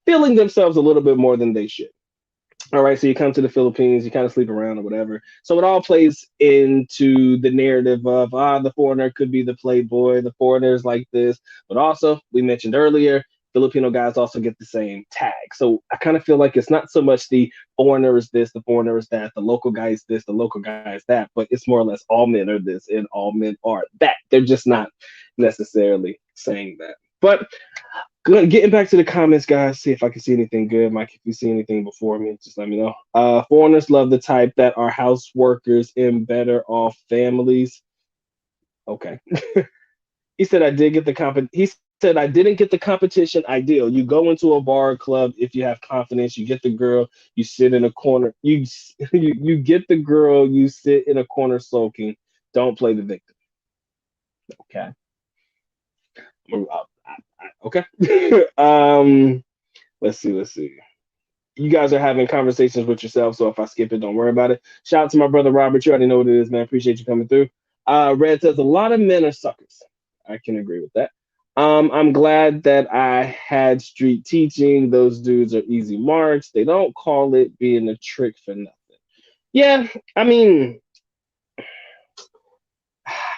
feeling themselves a little bit more than they should. All right, so you come to the Philippines, you kind of sleep around or whatever. So it all plays into the narrative of the foreigner could be the playboy, the foreigners like this, but also we mentioned earlier, Filipino guys also get the same tag. So I kind of feel like it's not so much the foreigner is this, the foreigner is that, the local guy is this, the local guy is that, but it's more or less all men are this and all men are that. They're just not necessarily saying that. But good. Getting back to the comments, guys. See if I can see anything good. Mike, if you see anything before me, just let me know. Foreigners love the type that are house workers in better off families. Okay. He said I did get the He said I didn't get the competition ideal. You go into a bar or club if you have confidence. You get the girl. You sit in a corner. You get the girl. You sit in a corner sulking. Don't play the victim. Okay. Okay. Let's see. Let's see. You guys are having conversations with yourself, so if I skip it, don't worry about it. Shout out to my brother Robert. You already know what it is, man. Appreciate you coming through. Red says a lot of men are suckers. I can agree with that. I'm glad that I had street teaching. Those dudes are easy marks. They don't call it being a trick for nothing. Yeah, I mean,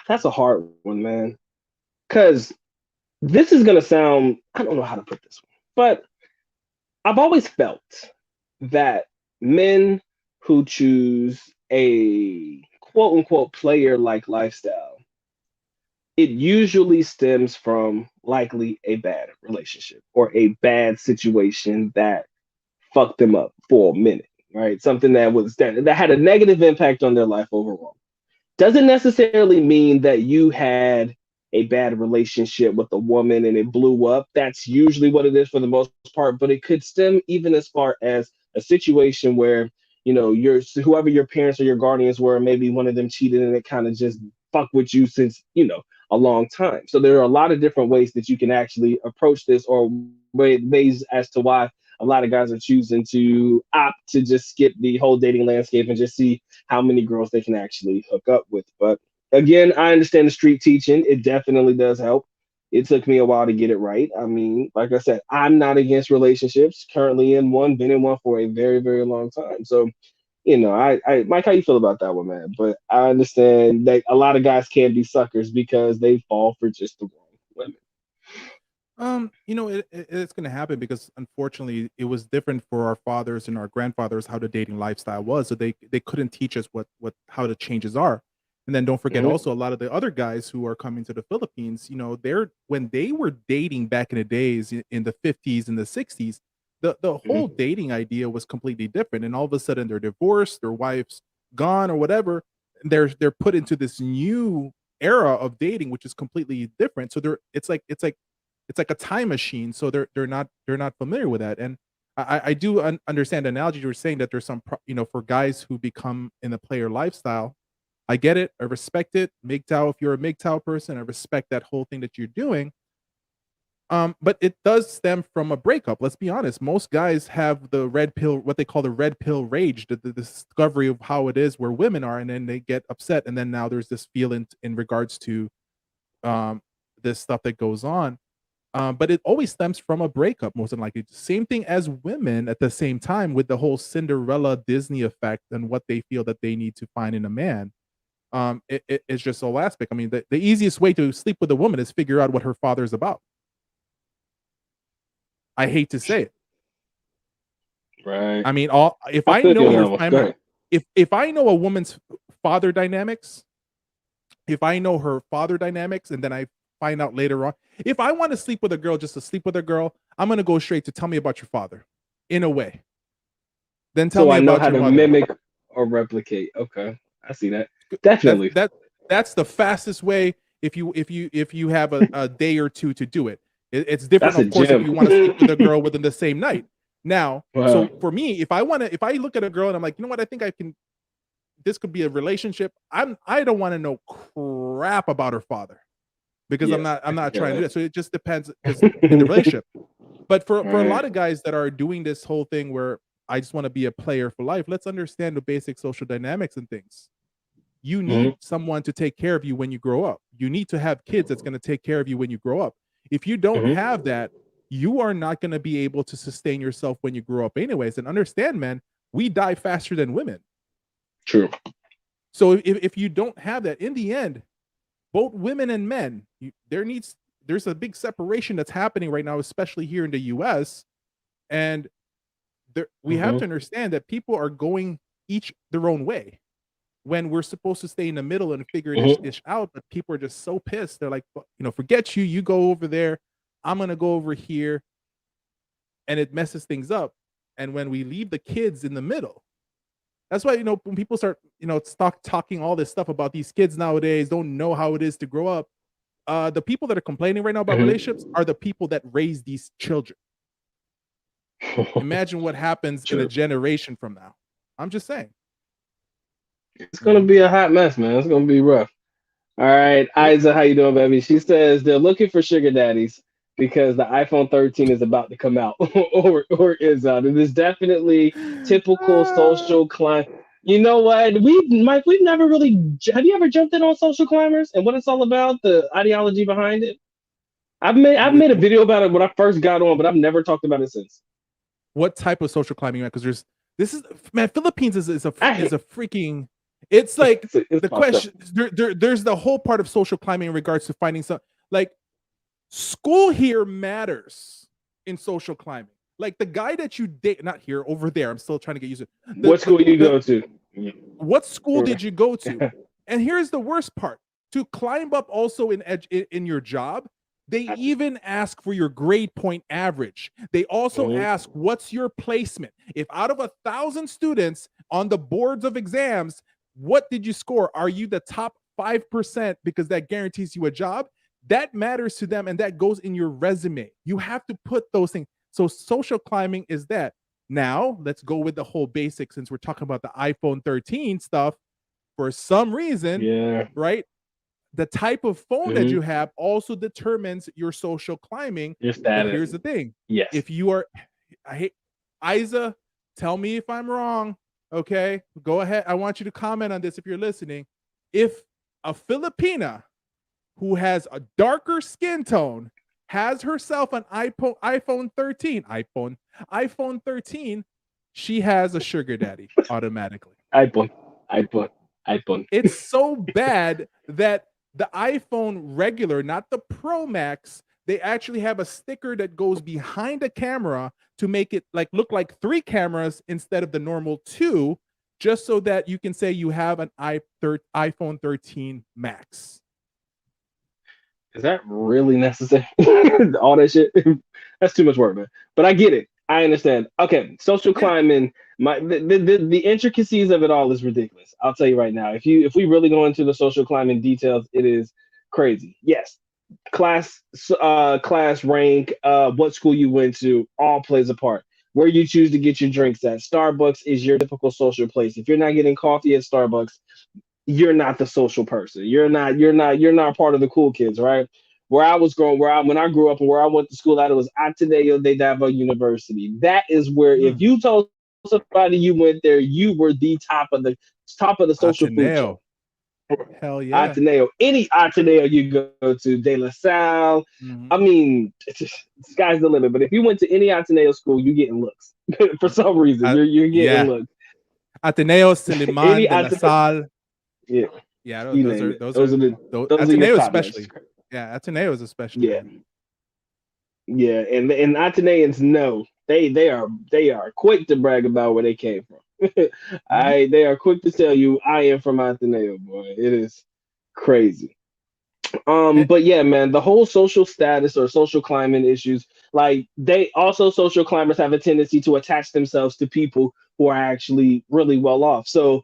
that's a hard one, man. Because this is gonna sound, I don't know how to put this one, but I've always felt that men who choose a quote unquote player like lifestyle, it usually stems from likely a bad relationship or a bad situation that fucked them up for a minute, right? Something that had a negative impact on their life overall. Doesn't necessarily mean that you had a bad relationship with a woman and it blew up. That's usually what it is for the most part, but it could stem even as far as a situation where, your whoever your parents or your guardians were, maybe one of them cheated and it kind of just fucked with you since, a long time. So there are a lot of different ways that you can actually approach this, or ways as to why a lot of guys are choosing to opt to just skip the whole dating landscape and just see how many girls they can actually hook up with. But again, I understand the street teaching. It definitely does help. It took me a while to get it right. I mean, like I said, I'm not against relationships. Currently in one, been in one for a very, very long time. So, Mike, how you feel about that one, man? But I understand that a lot of guys can be suckers because they fall for just the wrong women. It's going to happen because unfortunately it was different for our fathers and our grandfathers how the dating lifestyle was. So they couldn't teach us what how the changes are. And then don't forget Mhm, also a lot of the other guys who are coming to the Philippines, they're when they were dating back in the days in the 50s and the 60s, the whole mhm, dating idea was completely different. And all of a sudden they're divorced, their wife's gone or whatever. And they're put into this new era of dating, which is completely different. So they're it's like a time machine, so they're not familiar with that, and I do understand the analogy you were saying that there's some for guys who become in the player lifestyle. I get it, I respect it. MGTOW, if you're a MGTOW person, I respect that whole thing that you're doing. But it does stem from a breakup. Let's be honest. Most guys have the red pill, what they call the red pill rage, the discovery of how it is where women are, and then they get upset, and then now there's this feeling in regards to um, this stuff that goes on. But it always stems from a breakup, most than likely. Same thing as women at the same time with the whole Cinderella Disney effect and what they feel that they need to find in a man. It's just all aspect. I mean, the easiest way to sleep with a woman is figure out what her father is about. I hate to say it. right. I mean, all if I I feel you know on your that one. Go family, ahead. if I know a woman's father dynamics, if I know her father dynamics, and then I find out later on, if I want to sleep with a girl just to sleep with a girl, I'm gonna go straight to tell me about your father, in a way. Then tell So me I know about how your to mother. mimic or replicate. Okay, I see that. That's Definitely. that that's the fastest way if you have a day or two to do it. It's different, That's a of course, if gem. you want to sleep with a girl within the same night. Now, Wow. so for me, if I look at a girl and I'm like, you know what, I think I can. This could be a relationship. I don't want to know crap about her father because I'm Yeah, not I I'm can not hear trying to do that. that. So it just depends because in the relationship. But for a Right. lot of guys that are doing this whole thing where I just want to be a player for life, let's understand the basic social dynamics and things. You Mhm, need someone to take care of you when you grow up. You need to have kids that's going to take care of you when you grow up. If you don't mhm. have that, you are not going to be able to sustain yourself when you grow up anyways. And understand, man, we die faster than women. True. So if you don't have that, in the end, both women and men, there's a big separation that's happening right now, especially here in the US. And we have Mhm, to understand that people are going each their own way when we're supposed to stay in the middle and figure this mhm, ish out. But people are just so pissed. They're like, forget you. You go over there. I'm gonna go over here, and it messes things up. And when we leave the kids in the middle, that's why when people start talking all this stuff about these kids nowadays don't know how it is to grow up. The people that are complaining right now about relationships mhm. are the people that raise these children. Imagine what happens in a True. generation from now. I'm just saying. It's You gonna know. be a hot mess, man. It's gonna be rough. All right, Yep. Isa, how you doing, baby? She says they're looking for sugar daddies because the iPhone 13 is about to come out or is out. It is definitely typical Ah. social climb. You know what? Mike, we've never really. Have you ever jumped in on social climbers and what it's all about? The ideology behind it. I've made a video about it when I first got on, but I've never talked about it since. What type of social climbing? Because this is man, Philippines I is hate a freaking. It's like it's the fucked up. question. There's the whole part of social climbing in regards to finding some like school here matters in social climbing. Like the guy that you date, not here, over there. I'm still trying to get used to the What school you the go to? what school Right. did you go to? And here's the worst part: to climb up also in your job. They even ask for your grade point average. They also ask, what's your placement? If out of 1,000 students on the boards of exams, what did you score? Are you the top 5%? Because that guarantees you a job. That matters to them, and that goes in your resume. You have to put those things. So social climbing is that. Now, let's go with the whole basics, since we're talking about the iPhone 13 stuff. For some reason, right? The type of phone that you have also determines your social climbing. But here's the thing. Yes. If you are, I hate, Isa, tell me if I'm wrong. Okay, go ahead. I want you to comment on this if you're listening. If a Filipina who has a darker skin tone has herself an iPhone 13, she has a sugar daddy automatically. iPhone. It's so bad that the iPhone regular, not the Pro Max, they actually have a sticker that goes behind the camera to make it like look like 3 cameras instead of the normal 2, just so that you can say you have an iPhone 13 Max. Is that really necessary? All that shit? That's too much work, man. But I get it. I understand. Okay, social climbing. The intricacies of it all is ridiculous. I'll tell you right now. If we really go into the social climbing details, it is crazy. Yes, class rank, what school you went to, all plays a part. Where you choose to get your drinks at. Starbucks is your typical social place. If you're not getting coffee at Starbucks, you're not the social person. You're not part of the cool kids, right? Where I was growing, when I grew up and where I went to school at, it was Ateneo de Davao University. That is where if you told somebody you went there, you were the top of the social food chain. Hell yeah. Ateneo, any Ateneo you go to, De La Salle. I mean, sky's the limit. But if you went to any Ateneo school, you're getting looks. For some reason, you're getting looks. Ateneo, Siliman, De La Salle. Yeah. Those are Ateneo especially. Yeah, Ateneo is especially. Yeah, and Ateneans know they are quick to brag about where they came from. They are quick to tell you I am from Ateneo, boy. It is crazy. But yeah, man, the whole social status or social climate issues, like they also social climbers have a tendency to attach themselves to people who are actually really well off. So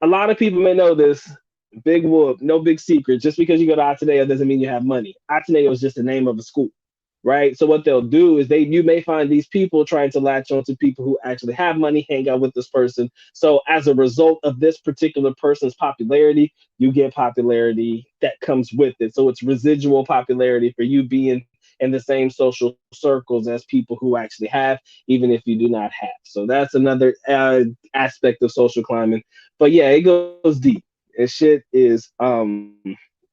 a lot of people may know this. Big whoop, no big secret. Just because you go to Ateneo doesn't mean you have money. Ateneo is just the name of a school, right? So what they'll do is you may find these people trying to latch on to people who actually have money, hang out with this person. So as a result of this particular person's popularity, you get popularity that comes with it. So it's residual popularity for you being in the same social circles as people who actually have, even if you do not have. So that's another aspect of social climbing. But yeah, it goes deep. And shit is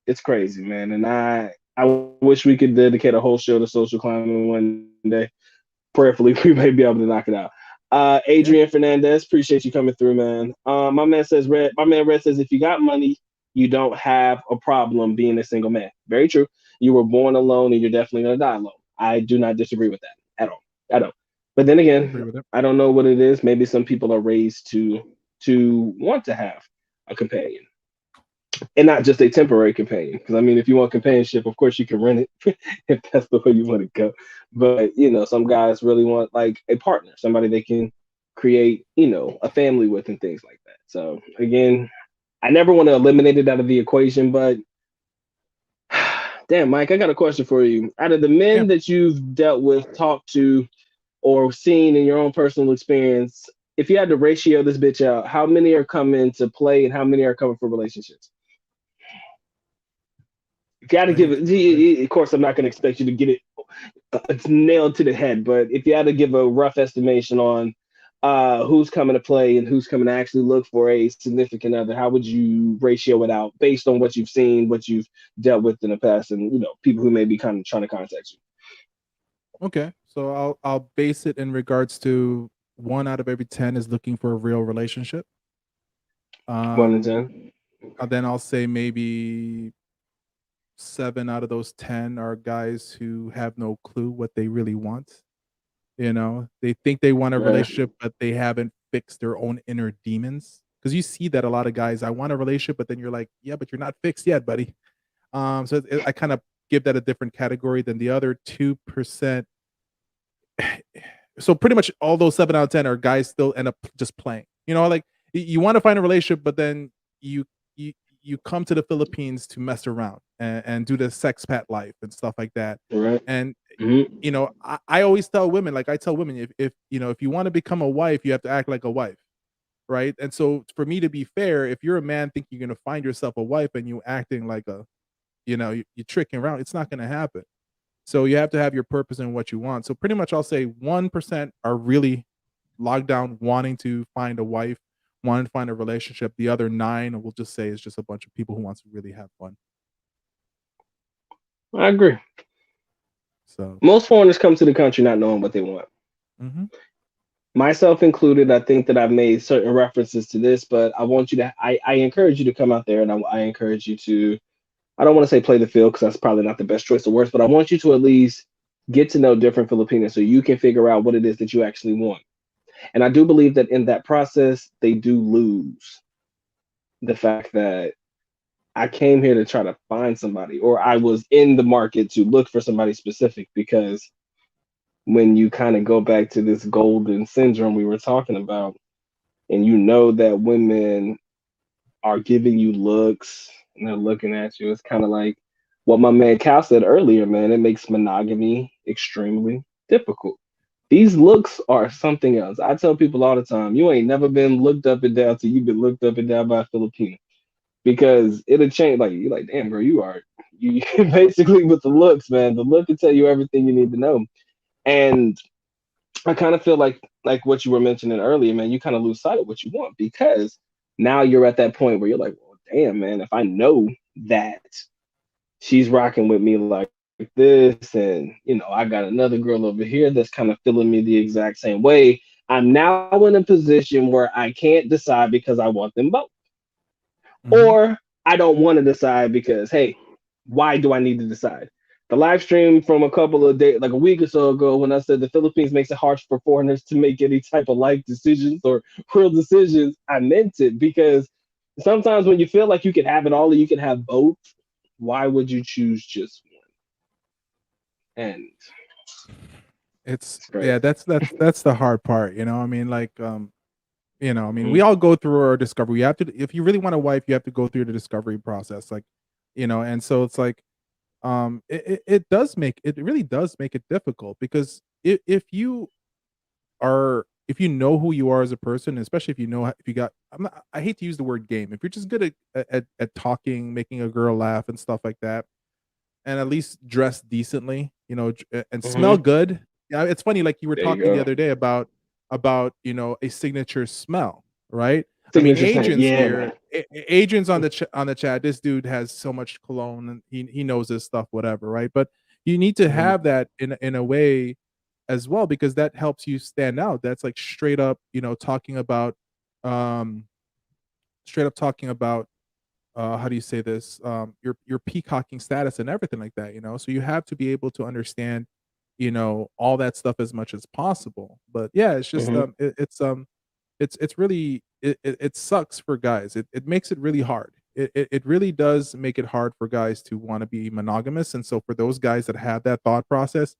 it's crazy, man. And I wish we could dedicate a whole show to social climbing one day. Prayerfully, we may be able to knock it out. Adrian Fernandez, appreciate you coming through, man. My man Red says, if you got money, you don't have a problem being a single man. Very true. You were born alone and you're definitely gonna die alone. I do not disagree with that at all. I don't. But then again, I don't know what it is. Maybe some people are raised to want to have a companion. And not just a temporary companion. Because I mean, if you want companionship, of course you can rent it if that's the way you want to go. But some guys really want like a partner, somebody they can create, a family with and things like that. So again, I never want to eliminate it out of the equation, but damn, Mike, I got a question for you. Out of the men that you've dealt with, talked to, or seen in your own personal experience, if you had to ratio this bitch out, how many are coming to play and how many are coming for relationships? Got to give it. Of course, I'm not going to expect you to get it's nailed to the head. But if you had to give a rough estimation on who's coming to play and who's coming to actually look for a significant other, how would you ratio it out based on what you've seen, what you've dealt with in the past, and people who may be kind of trying to contact you? Okay, so I'll base it in regards to 1 out of every 10 is looking for a real relationship. 1 in 10. Then I'll say maybe 7 out of those 10 are guys who have no clue what they really want. They think they want a relationship, but they haven't fixed their own inner demons. Because you see that a lot of guys, I want a relationship, but then you're like, yeah, but you're not fixed yet, buddy. So I kind of give that a different category than the other 2%. So pretty much all those 7 out of 10 are guys still end up just playing. You know, like you want to find a relationship, but then you you you come to the Philippines to mess around and do the sexpat life and stuff like that. Right. And Mm-hmm. you know, I always tell women, like I tell women, if you know, if you want to become a wife, you have to act like a wife, right? And so for me to be fair, if you're a man thinking you're gonna find yourself a wife and you acting like a, you know, you're tricking around, it's not gonna happen. So you have to have your purpose and what you want. So pretty much I'll say 1% are really locked down wanting to find a wife, wanting to find a relationship. The other 9 we'll just say is just a bunch of people who wants to really have fun. I agree. So Most foreigners come to the country not knowing what they want. mhm, Myself included, I think that I've made certain references to this, but I want you to, I encourage you to come out there and I encourage you to, I don't want to say play the field because that's probably not the best choice of words, but I want you to at least get to know different Filipinos so you can figure out what it is that you actually want. And I do believe that in that process, they do lose the fact that I came here to try to find somebody, or I was in the market to look for somebody specific. Because when you kind of go back to this golden syndrome we were talking about, and you know that women are giving you looks and they're looking at you, it's kind of like what my man Cal said earlier, man. It makes monogamy extremely difficult. These looks are something else. I tell people all the time, you ain't never been looked up and down till you've been looked up and down by a Filipino, because it'll change. Like you're like, damn, bro, you basically with the looks, man. The look can tell you everything you need to know. And I kind of feel like what you were mentioning earlier, man. You kind of lose sight of what you want because now you're at that point where you're like, well, damn, man. If I know that she's rocking with me like this, and I got another girl over here that's kind of feeling me the exact same way, I'm now in a position where I can't decide because I want them both, mhm. or I don't want to decide because, hey, why do I need to decide? The live stream from a couple of days, like a week or so ago, when I said the Philippines makes it hard for foreigners to make any type of life decisions or real decisions, I meant it because sometimes when you feel like you can have it all or you can have both, why would you choose just one? And It's it's yeah, crazy. that's the hard part, you know. I mean, like you know, I mean, Mm-hmm. we all go through our discovery. You have to, if you really want a wife, you have to go through the discovery process, like, you know. And so it's like, it does make it really does make it difficult because if you are, if you know who you are as a person, especially if you know, if you got, I hate to use the word game. If you're just good at talking, making a girl laugh and stuff like that, and at least dress decently, you know, and smell Mm-hmm. good. Yeah, it's funny. Like you were There you talking the go. other day about you know, a signature smell, right? I mean, Signature scent. Adrian's Yeah, man. here. Adrian's on the on the chat. This dude has so much cologne, and he knows this stuff, whatever, right? But you need to Mm-hmm. have that in a way as well because that helps you stand out. That's like straight up, you know, talking about, um, straight up talking about how do you say this, your peacocking status and everything like that, you know. So you have to be able to understand, you know, all that stuff as much as possible. But yeah, it's just Mm-hmm. it's really it sucks for guys. It makes it really hard. It really does make it hard for guys to want to be monogamous. And so for those guys that have that thought process,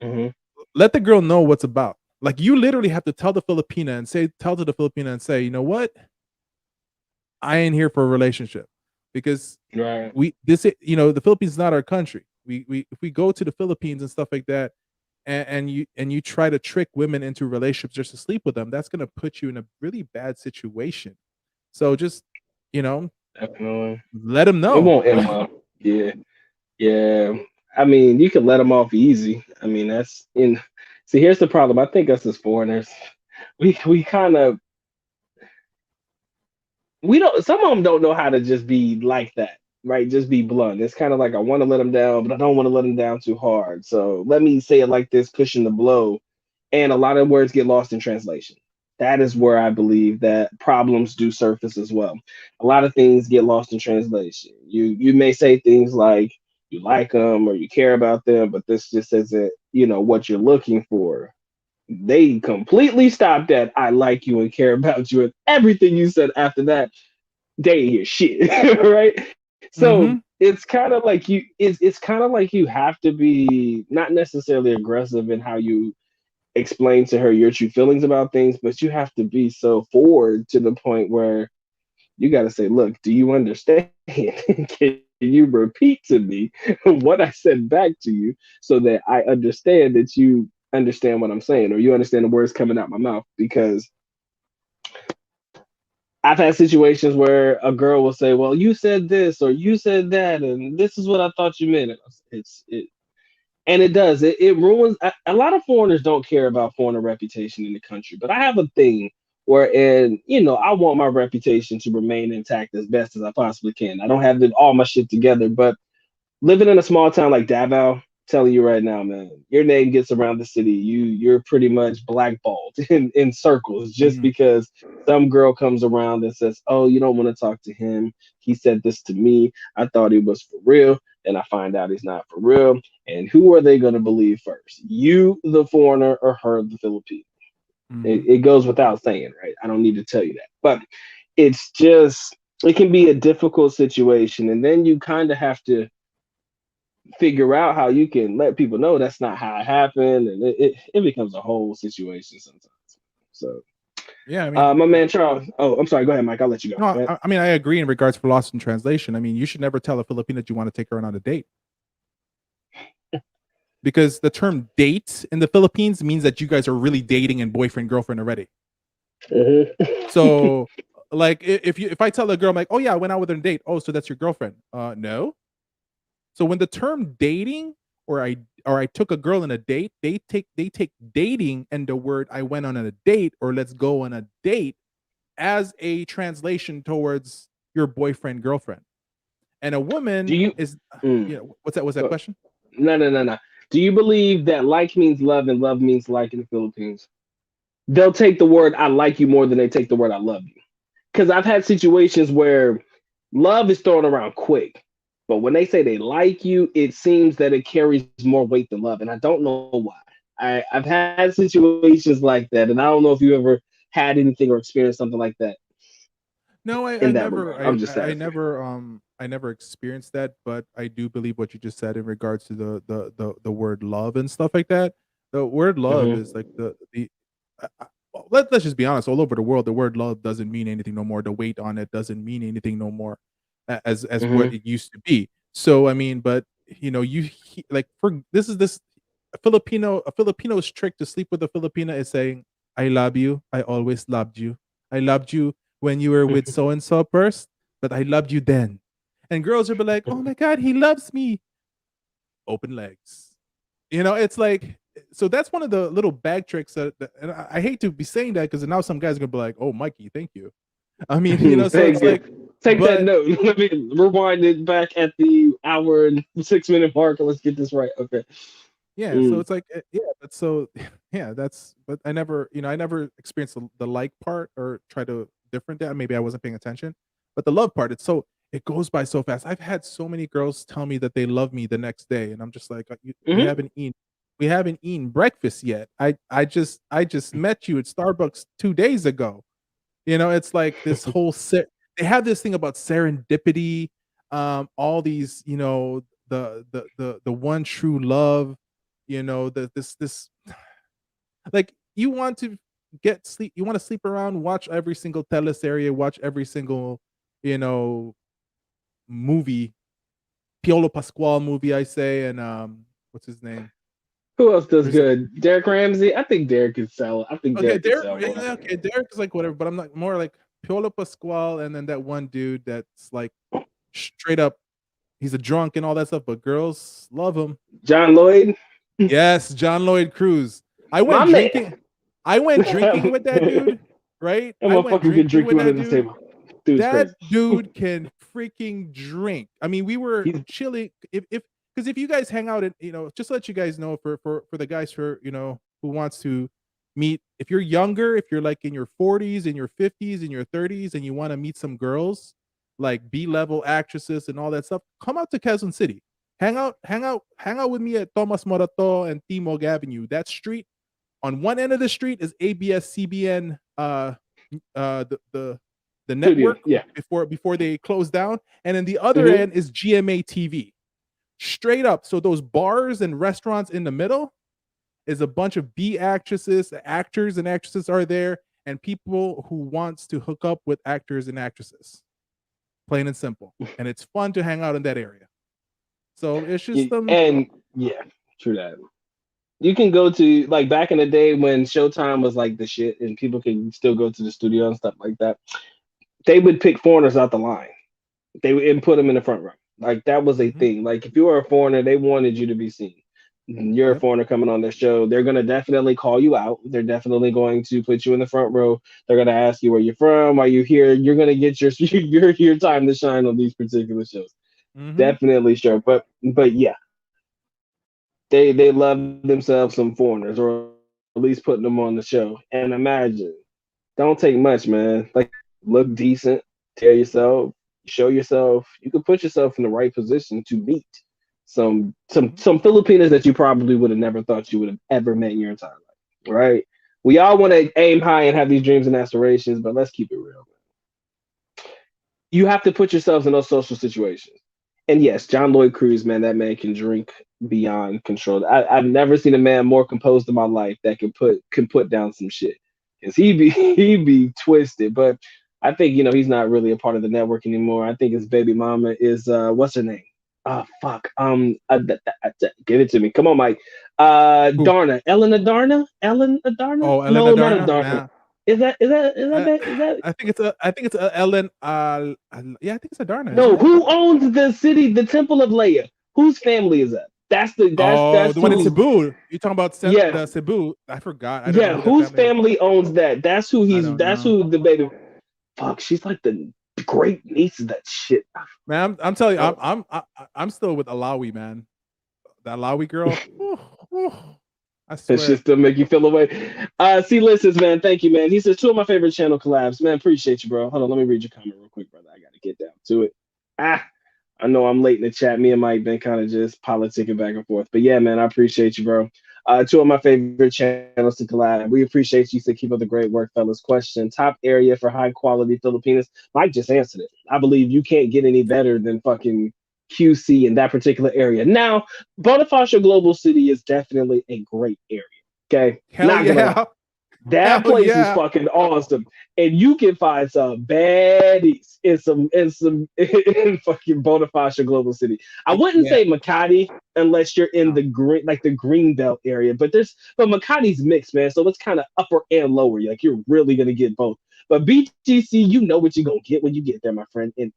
Mm-hmm. let the girl know what's about. Like you literally have to tell the Filipina and say, tell to the Filipina and say, you know what, I ain't here for a relationship because Right. you know, the Philippines is not our country. We if we go to the Philippines and stuff like that, and you try to trick women into relationships just to sleep with them, that's gonna put you in a really bad situation. So just, you know, Definitely. let them It know, won't end right? well. Yeah. Yeah. I mean, you can let them off easy. I mean, that's in. See, here's the problem. I think us as foreigners, we kind of we don't. Some of them don't know how to just be like that, right? Just be blunt. It's kind of like I want to let them down, but I don't want to let them down too hard. So let me say it like this, cushion the blow. And a lot of words get lost in translation. That is Mhm, where I believe that problems do surface as well. A lot of things get lost in translation. You may say things like you like them or you care about them, but this just isn't what you're looking for. They completely stopped at I like you and care about you, and everything you said after that, they ain't hear shit, right? So mhm, it's kind of like it's kind of like you have to be not necessarily aggressive in how you explain to her your true feelings about things, but you have to be so forward to the point where you got to say, look, do you understand? Can you repeat to me what I said back to you so that I understand that you understand what I'm saying or you understand the words coming out my mouth? Because I've had situations where a girl will say, well, you said this or you said that, and this is what I thought you meant. And it does. It ruins. A lot of foreigners don't care about foreigner reputation in the country, but I have a thing wherein I want my reputation to remain intact as best as I possibly can. I don't have all my shit together, but living in a small town like Davao, telling you right now, man, your name gets around the city. You're pretty much blackballed in circles just Mhm. because some girl comes around and says, "Oh, you don't want to talk to him. He said this to me. I thought he was for real, and I find out he's not for real." And who are they going to believe first? You, the foreigner, or her, the Filipino? Mhm. It goes without saying, right? I don't need to tell you that, but it's just it can be a difficult situation, and then you kind of have to figure out how you can let people know that's not how it happened, and it becomes a whole situation sometimes. So, Yeah, I mean, my man Charles. Oh, I'm sorry. Go ahead, Mike. I'll let you go. no, Go ahead. I mean, I agree in regards for lost in translation. I mean, you should never tell a Filipino that you want to take her on a date because the term date in the Philippines means that you guys are really dating and boyfriend girlfriend already. Mm-hmm. So, like, if I tell a girl, I'm like, oh yeah, I went out with her on a date. Oh, so that's your girlfriend? No. So when the term dating or I took a girl on a date, they take dating and the word I went on a date or let's go on a date as a translation towards your boyfriend girlfriend. And a Do woman you? is Mm, what's that? Was that go- question? no, no, no, no. Do you believe that like means love and love means like in the Philippines? They'll take the word "I like you" more than they take the word "I love you." Because I've had situations where love is thrown around quick, but when they say they like you, it seems that it carries more weight than love, and I don't know why. I've had situations like that, and I don't know if you ever had anything or experienced something like that No, in I that regard. never I'm just asking. I never experienced that, but I do believe what you just said in regards to the word love and stuff like that. The word love is like Hmm. the let's just be honest, all over the world, the word love doesn't mean anything no more. The weight on it doesn't mean anything no more as what Hmm. it used to be. So I mean, but like for this a Filipino's trick to sleep with a Filipina is saying, I love you, I always loved you. I loved you when you were with so and so first, but I loved you then. And girls will be like, oh my God, he loves me. Open legs. It's like, so that's one of the little bag tricks and I hate to be saying that because now some guys are gonna be like, oh, Mikey, thank you. I mean, so Thank it's like, you. Take that but note. Let me rewind it back at the hour and 6 minute mark. And let's get this right. Okay. yeah, so Mm. it's like, yeah, but so yeah, but I never experienced the like part or try to different that. Maybe I wasn't paying attention, but the love part, it goes by so fast. I've had so many girls tell me that they love me the next day, and I'm just like, Hmm. we haven't eaten breakfast yet. I just met you at Starbucks 2 days ago. It's like this whole they have this thing about serendipity, all these, the one true love, this like you want to get sleep, you want to sleep around, watch every single teleserie, watch every single, you know, movie, Piolo Pasquale movie, I say, and what's his name? Who else does There's a good? Derek Ramsey. I think Derek could sell. I think okay, Derek could Derek, sell one. yeah, okay, Derek is like whatever, but I'm not more like Piolo Pasquale, and then that one dude that's like straight up, he's a drunk and all that stuff, but girls love him. John Lloyd. Yes, John Lloyd Cruz. I My went man. drinking. I went drinking with that dude, That right? I went motherfucker can drinking drink with you under that the dude. table. Dude's That crazy. dude can freaking drink. I mean, we were He's chilling. If because if you guys hang out and just to let you guys know for the guys who wants to meet, if you're younger, if you're like in your 40s, in your 50s, in your 30s, and you want to meet some girls like B-level actresses and all that stuff, come out to Quezon City. Hang out with me at Thomas Morato and Timog Avenue. That street, on one end of the street is ABS CBN, the the Studio, network yeah. before they close down, and then the other Mm-hmm. end is GMA TV. Straight up. So those bars and restaurants in the middle is a bunch of B actresses, actors and actresses are there, and people who wants to hook up with actors and actresses. Plain and simple. And it's fun to hang out in that area. So it's just And yeah, true that. You can go to like back in the day when Showtime was like the shit, and people can still go to the studio and stuff like that. They would pick foreigners out the line. They would and put them in the front row. Like that was a Mhm. thing. Like if you were a foreigner, they wanted you to be seen. You're a Yep. foreigner coming on their show. They're gonna definitely call you out. They're definitely going to put you in the front row. They're gonna ask you where you're from, why you here. You're gonna get your time to shine on these particular shows. Mhm. Definitely sure. But yeah, they love themselves some foreigners, or at least putting them on the show. And imagine, don't take much, man. Like look decent, tell yourself, show yourself. You can put yourself in the right position to meet Mhm. some Filipinas that you probably would have never thought you would have ever met in your entire life, right? We all want to aim high and have these dreams and aspirations, but let's keep it real. You have to put yourselves in those social situations. And yes, John Lloyd Cruz, man, that man can drink beyond control. I've never seen a man more composed in my life that can put down some shit. Cause he be twisted. But I think he's not really a part of the network anymore. I think his baby mama is what's her name? Oh fuck. Give it to me. Come on, Mike. Who? Darna. Ellen Adarna? Ellen Adarna? Oh, Ellen No, not Adarna? Adarna. Nah. Is that Uh, is that I think it's Ellen. Yeah, I think it's Adarna, isn't No, it? who owns the city, the Temple of Leia? Whose family is that? Oh, That's the one in who's Cebu. You're talking about yeah, the Cebu. I forgot. I don't know yeah. who that Whose family is. family owns that? I don't That's know. who the baby. Fuck, she's like the great niece of that shit. Man, I'm telling you, Oh, I'm still with Alawi, man. The Alawi girl. Whew, I that shit swear. still make you feel away. See, listens, man. Thank you, man. He says two of my favorite channel collabs. Man, appreciate you, bro. Hold on, let me read your comment real quick, brother. I gotta get down to it. Ah, I know I'm late in the chat. Me and Mike been kind of just politicking back and forth. But yeah, man, I appreciate you, bro. Two of my favorite channels to collab. We appreciate you. So keep up the great work, fellas. Question: top area for high quality Filipinas. Mike just answered it. I believe you can't get any better than fucking QC in that particular area. Now, Bonifacio Global City is definitely a great area. Okay, Hell not gonna lie. yeah. That Hell place is yeah. fucking awesome, and you can find some baddies in some in fucking Bonifacio Global City. I wouldn't Yeah. say Makati unless you're in the green, like the green belt area, but Makati's mixed, man. So it's kind of upper and lower. Like you're really gonna get both. But BGC, you know what you're gonna get when you get there, my friend, and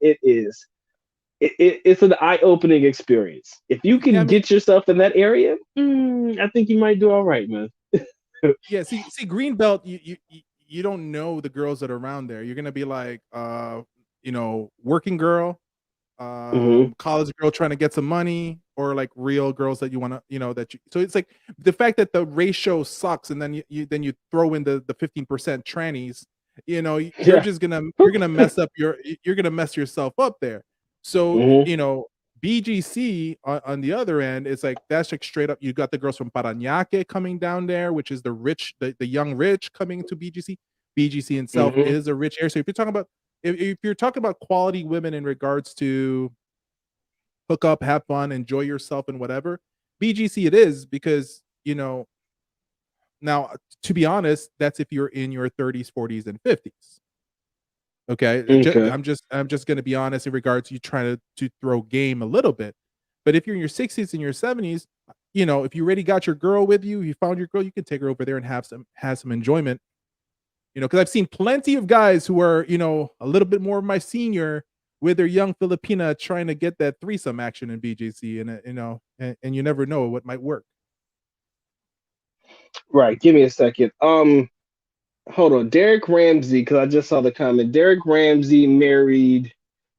it's an eye-opening experience. If you Yeah, I can mean, get yourself in that area, I think you might do all right, man. yeah, see Greenbelt, you don't know the girls that are around there. You're gonna be like working girl, Hmm. college girl trying to get some money, or like real girls that you want to, that you, so it's like the fact that the ratio sucks, and then you throw in the 15% trannies, you're Yeah. just gonna mess up you're gonna mess yourself up there. So Hmm. BGC on the other end is like, that's like straight up, you got the girls from Parañaque coming down there, which is the rich, the young rich coming to BGC itself Hmm. is a rich area. So if you're talking about quality women in regards to hook up, have fun, enjoy yourself, and whatever, BGC it is, because now, to be honest, that's if you're in your 30s, 40s, and 50s. Okay, Okay. I'm just going to be honest in regards to you trying to throw game a little bit. But if you're in your 60s and your 70s, if you already got your girl with you, you found your girl, you can take her over there and have some enjoyment. Because I've seen plenty of guys who are, a little bit more of my senior, with their young Filipina trying to get that threesome action in BGC, and and you never know what might work. Right. Give me a second. Hold on. Derek Ramsey, because I just saw the comment. Derek Ramsey married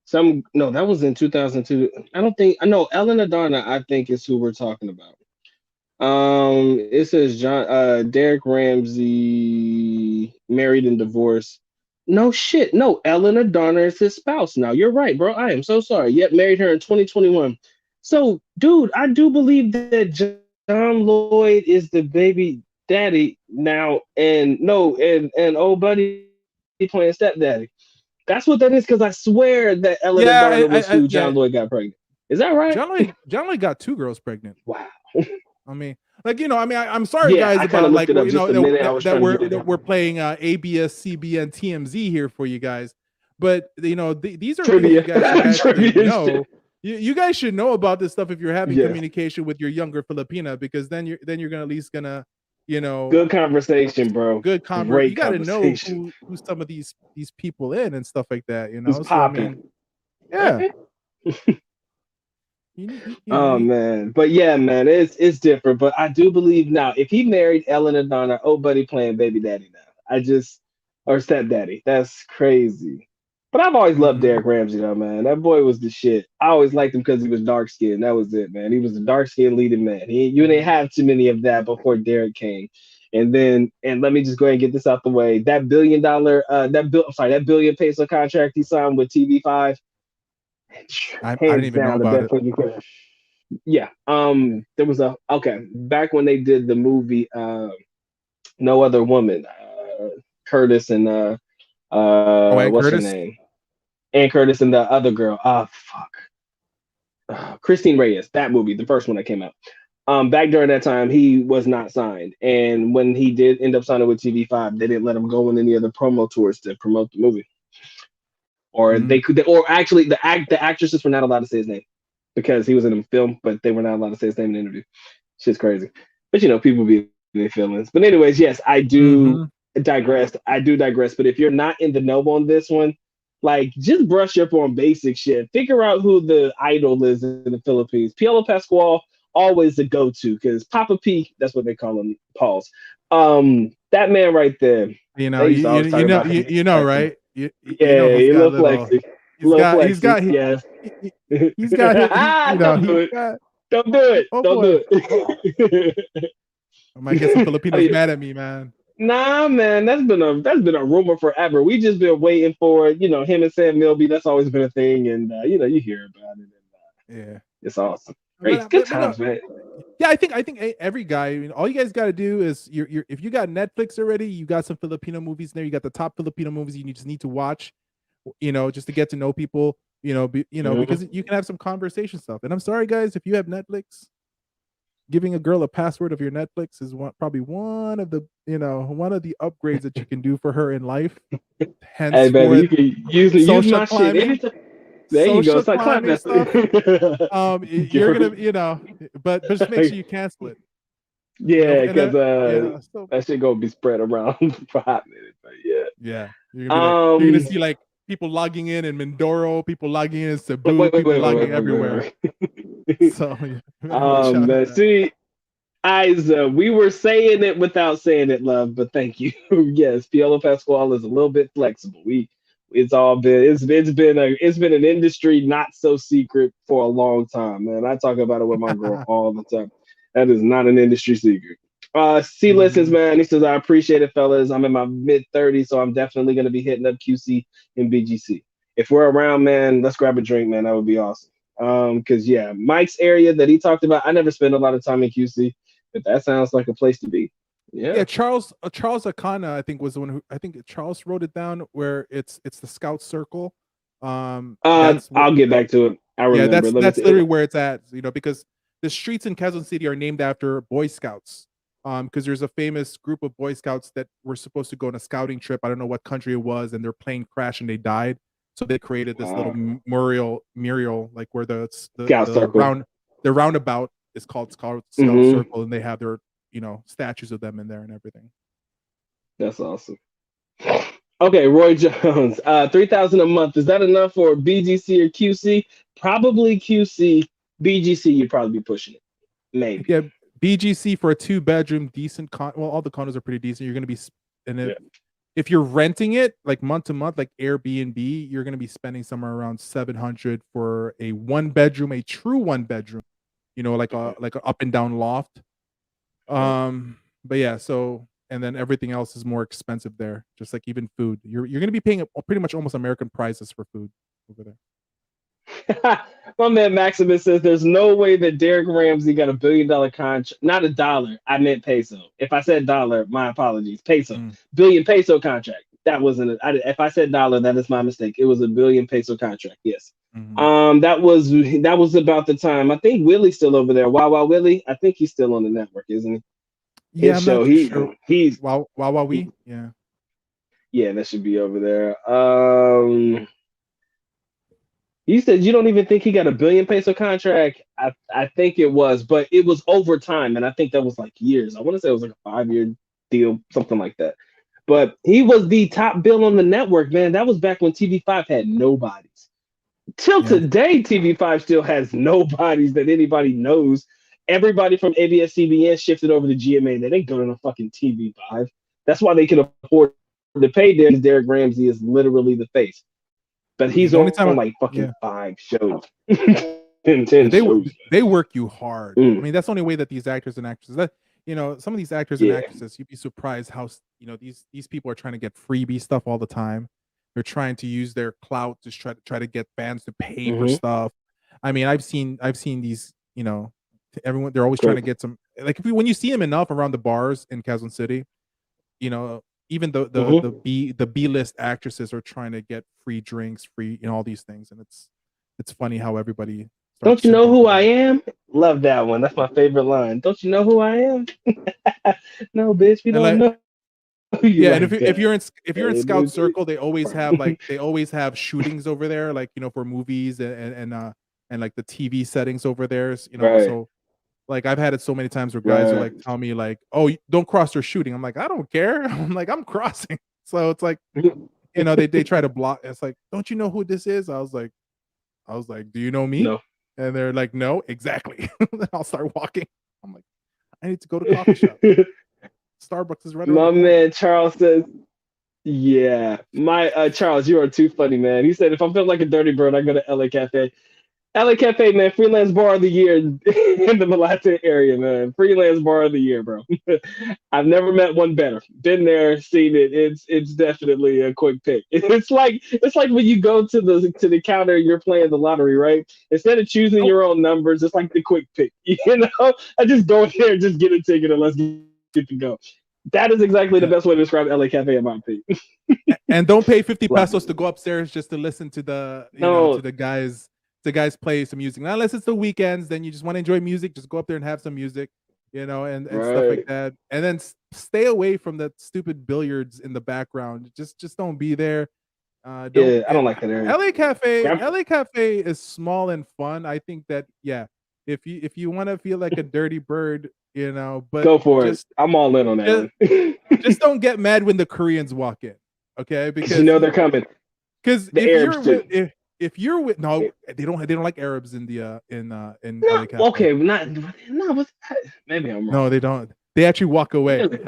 some. No, that was in 2002. I don't think. I know Ellen Adana. I think is who we're talking about. It says Derek Ramsey married and divorced. No shit. No, Ellen Adana is his spouse now. You're right, bro. I am so sorry. Yep, married her in 2021. So, dude, I do believe that John Lloyd is the baby daddy now, and no, and old buddy playing stepdaddy. That's what that is, because I swear that Ellen Yeah, Adana was who yeah. John Lloyd got pregnant. Is that right? John Lloyd got 2 girls pregnant. Wow. I mean, like, you know, I mean, I'm sorry, Yeah, guys, I kind about of looked like, it up you just know, a minute. I was that trying to get it. we're playing ABS, CBN, TMZ here for you guys, but you know, these are things Trivia. you guys should actually Trivia shit. know. You guys should know about this stuff if you're having Yes. communication with your younger Filipina, because then you're gonna at least gonna, you know, Good conversation, bro. You Great got to know conversation. who some of these people in and stuff like that, you It's know. So I mean, popping. yeah, you know, Oh man, but yeah, man, it's different. But I do believe now, if he married Ellen Adana, oh buddy, playing baby daddy now. I just or stepdaddy. That's crazy. But I've always loved mhm. Derek Ramsey though, man. That boy was the shit. I always liked him because he was dark skinned. That was it, man. He was a dark skinned leading man. You didn't have too many of that before Derek came. And let me just go ahead and get this out the way. That billion peso contract he signed with TV5, I didn't hands even know down the about best it. thing you could. Yeah. There was back when they did the movie No Other Woman, Curtis and Oh, and what's her Curtis. name? Ann Curtis and the other girl. Fuck. Christine Reyes. That movie, the first one that came out. Back during that time, he was not signed, and when he did end up signing with TV5, they didn't let him go on any other promo tours to promote the movie. Or Mm. or actually, the actresses were not allowed to say his name because he was in a film, but they were not allowed to say his name in an interview. Shit's crazy. But people be in their feelings. But anyways, yes, I do Mm-hmm. digress. I do digress. But if you're not in the know on this one, like just brush up on basic shit. Figure out who the idol is in the Philippines. Piolo Pascual, always the go-to because Papa P, that's what they call him, Pauls. That man right there. You know, They used to always talk about him. you know, right? You know Yeah, who's he got little little. flexy. Little flexy, He, yes. he he's got you know, Don't do he's it. got. Don't do it. Oh Don't do boy, it. I might get some Oh, Filipinos yeah. mad at me, man. Nah, man, that's been a rumor forever. We just been waiting for it. Him and Sam Milby. That's always been a thing, and you hear about it, and Yeah, it's awesome. Great, but good but no, times, man. yeah, I think every guy. I mean, all you guys got to do is you're if you got Netflix already, you got some Filipino movies in there. You got the top Filipino movies you just need to watch. You know, just to get to know people. Mhm. Because you can have some conversation stuff. And I'm sorry, guys, if you have Netflix, giving a girl a password of your Netflix is probably one of the upgrades that you can do for her in life. Hey, baby, Henceforth, you can use social my shit climbing, anytime. There you go. social Start clap climbing that. stuff. Give You're her- gonna, but just make sure you cancel it. yeah, And because so that shit gonna be spread around for a hot minute. But yeah. yeah, you're gonna Um. see like people logging in Mindoro, people logging in Cebu, Wait, wait, people wait, wait, logging wait, wait, everywhere. wait, wait. So you better watch out of Man, that. see, Isa, we were saying it without saying it, love, but thank you. Yes, Piolo Pascual is a little bit flexible. It's been an industry not so secret for a long time, man. I talk about it with my girl all the time. That is not an industry secret. C listens, Mhm. man. He says, I appreciate it, fellas. I'm in my mid-30s, so I'm definitely gonna be hitting up QC and BGC. If we're around, man, let's grab a drink, man. That would be awesome. Because yeah, Mike's area that he talked about, I never spent a lot of time in QC, but that sounds like a place to be. Yeah, Yeah. Charles Akana, I think, was the one who, I think Charles wrote it down, where it's the Scout Circle. That's I'll get back to it. I yeah, remember. Let me that's see. literally where it's at. Because the streets in Quezon City are named after Boy Scouts. Because there's a famous group of Boy Scouts that were supposed to go on a scouting trip. I don't know what country it was, and their plane crashed and they died. So they created this little Wow. mural, like where Scout Circle. the roundabout is called Scout Hmm. Circle, and they have their statues of them in there and everything. That's awesome. Okay, Roy Jones. 3,000 a month. Is that enough for BGC or QC? Probably QC. BGC, you'd probably be pushing it. Maybe. Yeah, BGC for a 2-bedroom, decent well, all the condos are pretty decent. You're going to be, and Yeah. if you're renting it like month to month, like Airbnb, you're going to be spending somewhere around 700 for a 1-bedroom, a true 1-bedroom. Like Okay. a up and down loft. But yeah, so, and then everything else is more expensive there. Just like even food, you're going to be paying pretty much almost American prices for food over there. My man Maximus says there's no way that Derek Ramsey got $1 billion contract. Not a dollar. I meant peso. If I said dollar, my apologies. Peso. Mm. Billion peso contract. That wasn't it. If I said dollar, that is my mistake. It was a billion peso contract. Yes. Mhm. That was about the time. I think Willie's still over there. Wow, wow, Willie. I think he's still on the network, isn't he? Yeah, His I'm not show. too sure. He's Wow, he, we. Yeah. yeah, that should be over there. You said you don't even think he got a billion peso contract. I think it was, but it was over time, and I think that was like years. I want to say it was like a 5 year deal, something like that. But he was the top bill on the network, man. That was back when TV5 had nobodies. Till Yeah. today, TV5 still has nobodies that anybody knows. Everybody from ABS CBN shifted over to GMA. They didn't go to the fucking TV5. That's why they can afford to pay Derek Ramsey is literally the face. But Yeah. he's The only on time. like fucking Yeah. 5 shows. 10 They shows. they work you hard. I Mm, mean, that's the only way that these actors and actresses that some of these actors and yeah. actresses, you'd be surprised how these people are trying to get freebie stuff all the time. They're trying to use their clout to try to get fans to pay for Mm-hmm. stuff. I mean, I've seen these, everyone they're always trying to Correct. get some like when you see them enough around the bars in Quezon City, you know, even Mm-hmm. the B list actresses are trying to get free drinks, free, all these things, and it's funny how everybody Don't starts you know simping who for I them. am? Love that one. That's my favorite line. Don't you know who I am? No, bitch, we And don't like know you yeah, and like if that. you're in Hey, Scout bitch. Circle, they always have shootings over there, like for movies and like the TV settings over there. Right, So like I've had it so many times where guys are right. like tell me like, "Oh, don't cross your shooting." I'm like, I don't care. I'm like, I'm crossing. So it's like they try to block. It's like, don't you know who this is? I was like, do you know me? No. And they're like, no, exactly. I'll start walking. I'm like, I need to go to coffee shop. Starbucks is right around the My corner. man Charles says, yeah. My Charles, you are too funny, man. He said if I feel like a dirty bird, I go to LA Cafe. LA Cafe, man, freelance bar of the year in the Malata area, man. Freelance bar of the year, bro. I've never met one better. Been there, seen it. It's definitely a quick pick. It's like when you go to the counter, you're playing the lottery, right? Instead of choosing Nope. your own numbers, it's like the quick pick. I just go in there, just get a ticket, and let's get to go. That is exactly the Yeah. best way to describe LA Cafe in my opinion. And don't pay 50 Love pesos to it. go upstairs just to listen to No, the guys play some music. Now, unless it's the weekends, then you just want to enjoy music, just go up there and have some music, and stuff like right. that. And then stay away from that stupid billiards in the background. Just don't be there. Don't Yeah, I don't like that area. Yeah, LA Cafe is small and fun. I think that yeah, if you want to feel like a dirty bird, but go for it. just I'm all in on that just one. just don't get mad when the Koreans walk in, okay? You know they're coming. Because The Arabs too. if you're with no, they don't like Arabs in No, LA Cafe. okay, not no. Maybe I'm wrong. No, they don't. They actually walk away. Really?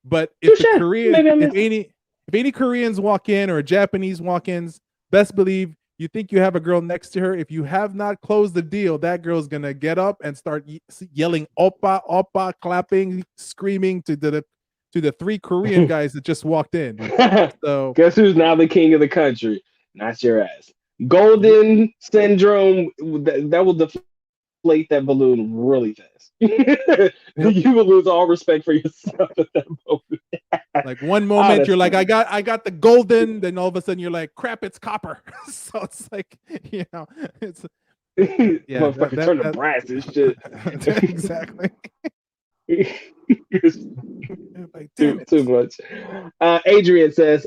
But if the Touche. Korean Maybe I missed it. if any Koreans walk in or Japanese walk-ins, best believe you think you have a girl next to her. If you have not closed the deal, that girl's gonna get up and start yelling "oppa, oppa," clapping, screaming to the three Korean guys that just walked in. So Guess who's now the king of the country? Not your ass. yep, Golden syndrome. That will deflate that balloon really fast. yep. You will lose all respect for yourself at that moment. Like one Oh, moment that's you're like, funny. I got the golden, then all of a sudden you're like, crap, it's copper. So it's like, it's yeah, Motherfucker, turn to that brass and shit. exactly. Like, damn Too it. much. Adrian says,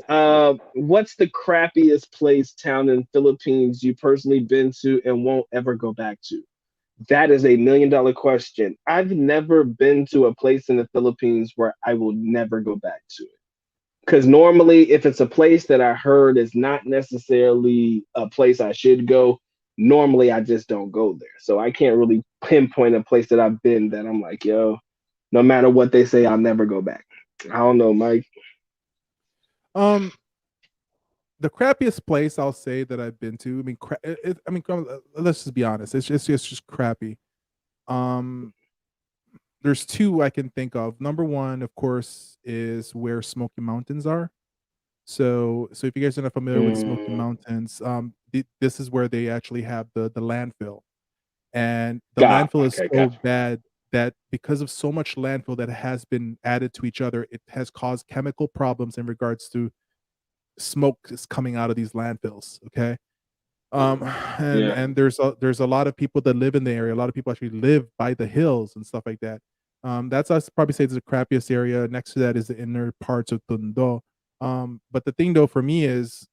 "What's the crappiest place, town in Philippines you personally been to and won't ever go back to?" That is $1 million question. I've never been to a place in the Philippines where I will never go back to it. Because normally, if it's a place that I heard is not necessarily a place I should go, normally I just don't go there. So I can't really pinpoint a place that I've been that I'm like, yo, no matter what they say, I'll never go back. I don't know, Mike. Um, the crappiest place I'll say that I've been to. Let's just be honest. It's just crappy. Um, there's two I can think of. Number one, of course, is where Smoky Mountains are. So if you guys are not familiar with Smoky Mm, Mountains, this is where they actually have the landfill, and the God, landfill is okay, so gotcha. bad that because of so much landfill that has been added to each other, it has caused chemical problems in regards to smoke is coming out of these landfills. Okay. Um, Yeah. and there's a lot of people that live in the area. A lot of people actually live by the hills and stuff like that. That's I'd probably say it's the crappiest area. Next to that is the inner parts of Tondo. But the thing though for me is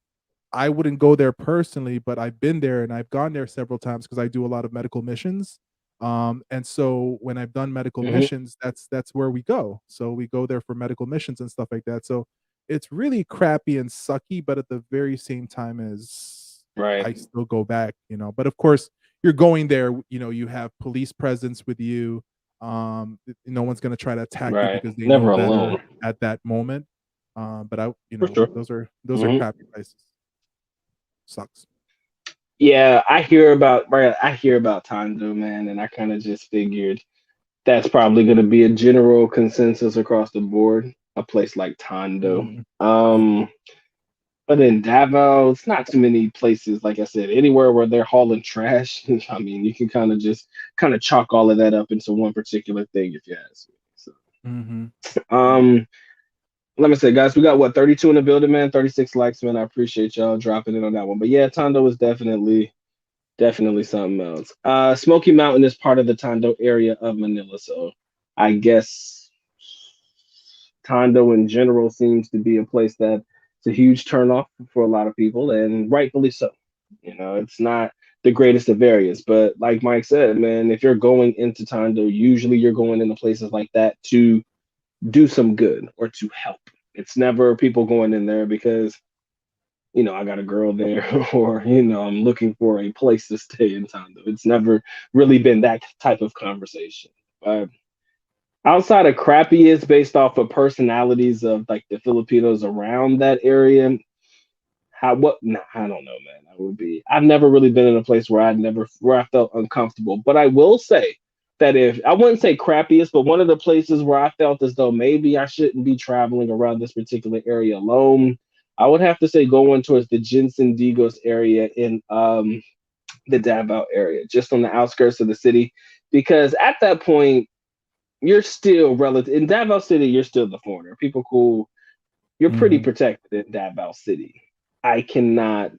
I wouldn't go there personally, but I've been there and I've gone there several times because I do a lot of medical missions. And so when I've done medical Hmm. missions, that's where we go. So we go there for medical missions and stuff like that. So it's really crappy and sucky, but at the very same time as I Right. still go back, But of course, you're going there, you have police presence with you. No one's gonna try to attack you Right. because they know Never better alone. at that moment. But For sure. those are Hmm. crappy places. Sucks. Yeah, I hear about Tondo, man, and I kind of just figured that's probably going to be a general consensus across the board. A place like Tondo. Mhm. Yeah. Um, but in Davao, it's not too many places. Like I said, anywhere where they're hauling trash. I mean, you can kind of chalk all of that up into one particular thing, if you ask me. So, Mhm. Yeah. um, let me say, guys, we got what 32 in the building, man. 36 likes, man. I appreciate y'all dropping in on that one. But yeah, Tondo is definitely something else. Smoky Mountain is part of the Tondo area of Manila, so I guess Tondo in general seems to be a place that it's a huge turnoff for a lot of people, and rightfully so. It's not the greatest of areas, but like Mike said, man, if you're going into Tondo, usually you're going into places like that to do some good or to help. It's never people going in there because I got a girl there, or I'm looking for a place to stay in Tondo. It's never really been that type of conversation. Outside of crappy is based off of personalities of like the Filipinos around that area. How what? Nah, I don't know, man. I would be. I've never really been in a place where I felt uncomfortable. But I will say that if I wouldn't say crappiest, but one of the places where I felt as though maybe I shouldn't be traveling around this particular area alone, I would have to say going towards the Jensen Digos area in the Davao area, just on the outskirts of the city, because at that point you're still relative in Davao City. You're still the foreigner. People cool. You're pretty Mhm. protected in Davao City. I cannot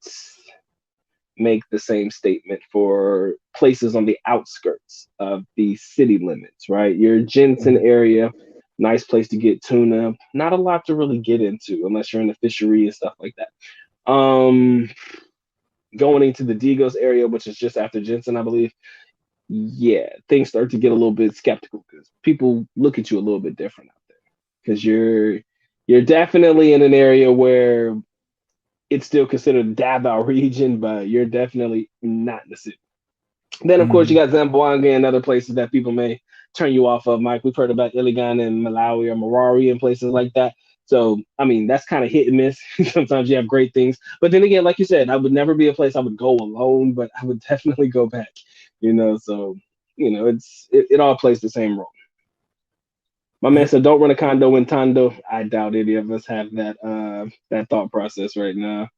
make the same statement for places on the outskirts of the city limits, right? Your Jensen Mhm. area, nice place to get tuna. Not a lot to really get into unless you're in the fishery and stuff like that. Going into the Digos area, which is just after Jensen, I believe. Yeah, things start to get a little bit skeptical because people look at you a little bit different out there because you're definitely in an area where it's still considered Davao region, but you're definitely not in the city. Then, of course, you Mhm. got Zamboanga and other places that people may turn you off of. Mike, we've heard about Iligan and Malawi or Marari and places like that. So, I mean, that's kind of hit and miss. Sometimes you have great things, but then again, like you said, I would never be a place I would go alone, but I would definitely go back. So it all plays the same role. My man Yep. said, "Don't run a condo in Tondo." I doubt any of us have that thought process right now.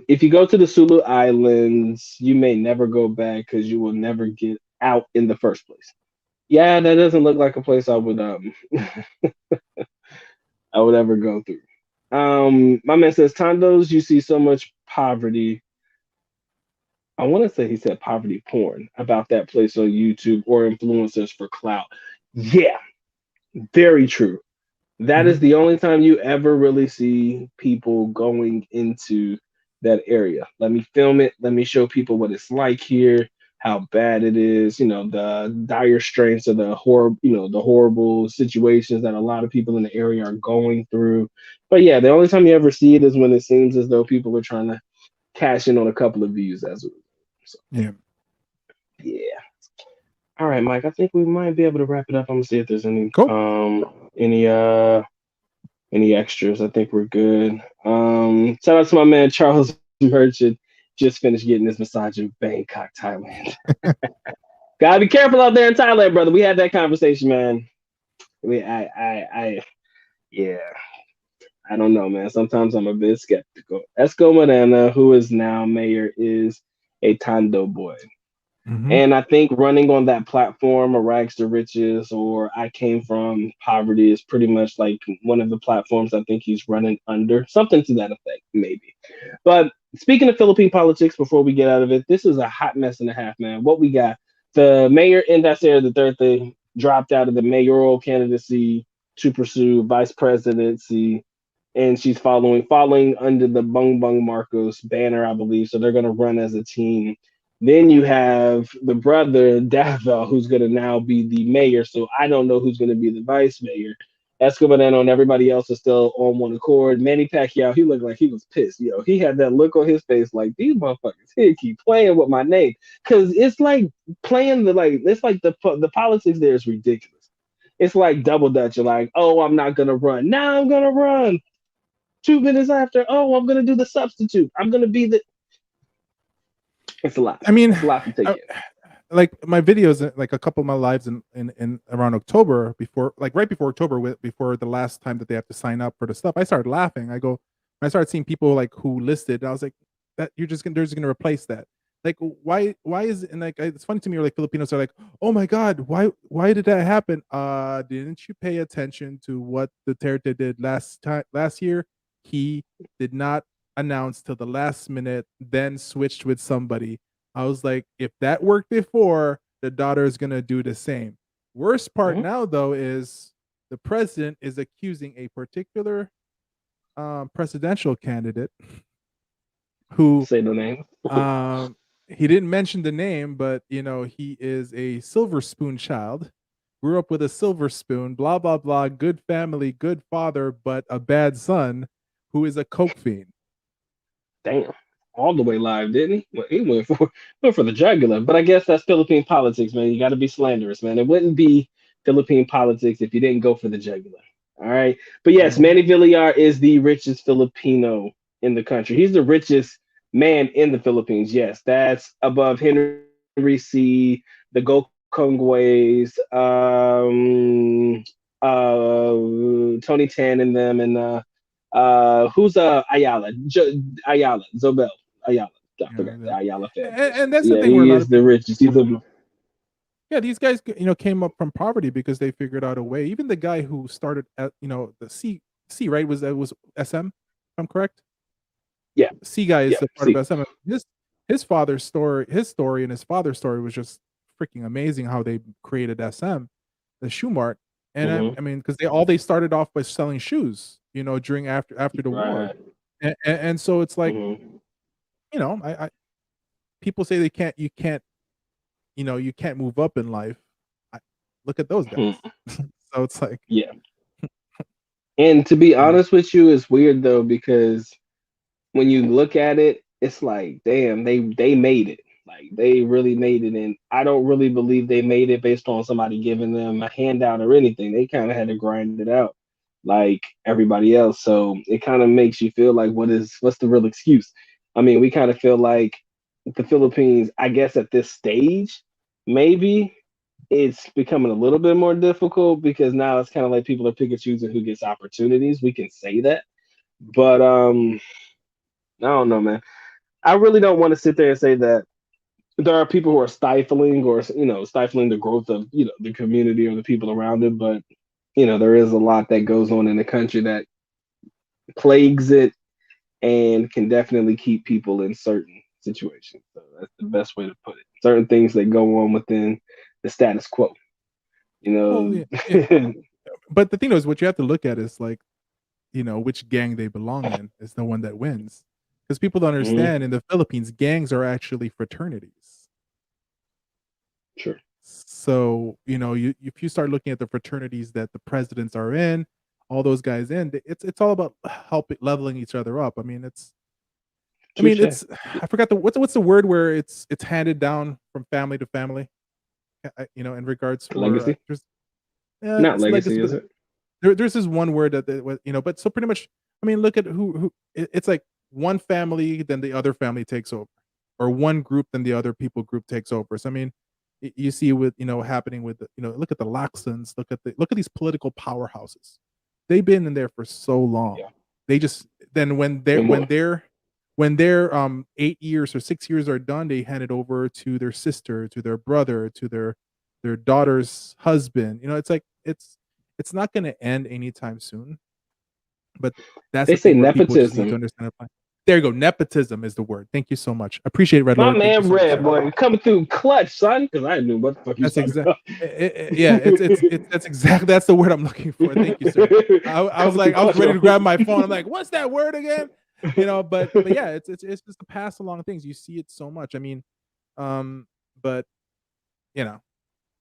If you go to the Sulu Islands, you may never go back because you will never get out in the first place. Yeah, that doesn't look like a place I would I would ever go through. My man says Tondos, you see so much poverty. I want to say he said poverty porn about that place on YouTube or influencers for clout. Yeah, very true. That is Mhm. the only time you ever really see people going into that area. Let me film it. Let me show people what it's like here, how bad it is, the dire straits of the horrible situations that a lot of people in the area are going through. But yeah, the only time you ever see it is when it seems as though people are trying to cash in on a couple of views as well. So Yeah. yeah. All right, Mike. I think we might be able to wrap it up. I'm gonna see if there's Cool. any any extras. I think we're good. Shout out to my man Charles Merchant. Just finished getting this massage in Bangkok, Thailand. Gotta be careful out there in Thailand, brother. We had that conversation, man. Yeah. I don't know, man. Sometimes I'm a bit skeptical. Esco Morena, who is now mayor, is a Tondo boy. Mm-hmm. And I think running on that platform of rags to riches or I came from poverty is pretty much like one of the platforms I think he's running under, something to that effect, maybe. But speaking of Philippine politics, before we get out of it, this is a hot mess and a half, man. What we got? The mayor Indacer Duterte dropped out of the mayoral candidacy to pursue vice presidency, and she's following under the Bung Bung Marcos banner, I believe. So they're going to run as a team. Then you have the brother Davao, who's going to now be the mayor. So I don't know who's going to be the vice mayor. Escobar and everybody else is still on one accord. Manny Pacquiao, he looked like he was pissed. Yo, he had that look on his face like these motherfuckers here keep playing with my name, because it's like playing it's like the politics there is ridiculous. It's like double dutch. You're like, oh, I'm not gonna run. Now I'm gonna run. 2 minutes after, oh, I'm gonna do the substitute. I'm gonna be the. It's a lot. I mean, It's a lot to take in. like my videos, like a couple of my lives in around October, before, like right before October, before the last time that they have to sign up for the stuff, I started laughing. I started seeing people like who listed, and I was like, that they're just gonna replace that. Like, why is it? And like, it's funny to me, like Filipinos are like, oh my god, why did that happen? Didn't you pay attention to what Duterte did last year? He did not announce till the last minute, then switched with somebody. I was like, if that worked before, the daughter is gonna do the same. Worst part Mhm. now though is the president is accusing a particular presidential candidate who Say the name. um he didn't mention the name, but he is a silver spoon child, grew up with a silver spoon, blah blah blah, good family, good father, but a bad son who is a coke fiend. Damn. All the way live, didn't he? Well, he went for the jugular. But I guess that's Philippine politics, man. You got to be slanderous, man. It wouldn't be Philippine politics if you didn't go for the jugular. All right. But yes, Mhm. Manny Villar is the richest Filipino in the country. He's the richest man in the Philippines. Yes, that's above Henry C., the Gokongways, Tony Tan and them, and who's Ayala? Ayala, Zobel Ayala. I Yeah, forgot the Ayala family. and that's the Yeah, thing where a he lot is of the people, richest. He's a yeah, these guys, came up from poverty because they figured out a way. Even the guy who started at, the C, right, was SM, if I'm correct. yeah, C guy yeah. is a part of See, SM. His story and his father's story was just freaking amazing. How they created SM, the shoe mart, and mm-hmm, I mean, because they started off by selling shoes, during after the war, right, and so it's like, mm-hmm, I people say you can't move up in life. I, look at those guys. hmm, So it's like, yeah. And to be yeah, honest with you, it's weird though because when you look at it, it's like, damn, they made it. Like they really made it, and I don't really believe they made it based on somebody giving them a handout or anything. They kind of had to grind it out, like everybody else. So it kind of makes you feel like, what's the real excuse? I mean, we kind of feel like the Philippines, I guess, at this stage, maybe it's becoming a little bit more difficult because now it's kind of like people are picking choosing who gets opportunities. We can say that, but I don't know, man. I really don't want to sit there and say that there are people who are stifling or stifling the growth of the community or the people around it, but there is a lot that goes on in the country that plagues it and can definitely keep people in certain situations. So that's the best way to put it. Certain things that go on within the status quo. well, You yeah, yeah. know, But the thing is, what you have to look at is like, which gang they belong in is the one that wins. Because people don't understand, mm-hmm, in the Philippines, gangs are actually fraternities. sure. So, if you start looking at the fraternities that the presidents are in, all those guys in, it's all about helping leveling each other up. Touche. I forgot what's the word where it's handed down from family to family. In regards for Legacy? there's Not it's legacy, legacy, is but it? there's this one word that but so pretty much, look at who it's like one family, then the other family takes over, or one group, then the other people group takes over. So you see with happening with look at the Laxons, look at these political powerhouses. They've been in there for so long. Yeah. They just then when they're And when what? they're when their 8 years or 6 years are done, they hand it over to their sister, to their brother, to their daughter's husband. You know, it's like it's not going to end anytime soon. But that's They the say thing where people just need to nepotism. understand. There you go. Nepotism is the word. Thank you so much. Appreciate it, Red My Lord. Thank you man, so much, Red sir. boy, coming through clutch, son. Because I knew what the fuck you was That's talking exact. about. Yeah, it's that's exactly that's the word I'm looking for. Thank you, sir. I was Coming like, through I was clutch. ready to grab my phone. I'm like, what's that word again? You know, but yeah, it's just to pass along things. You see it so much. I mean, but you know,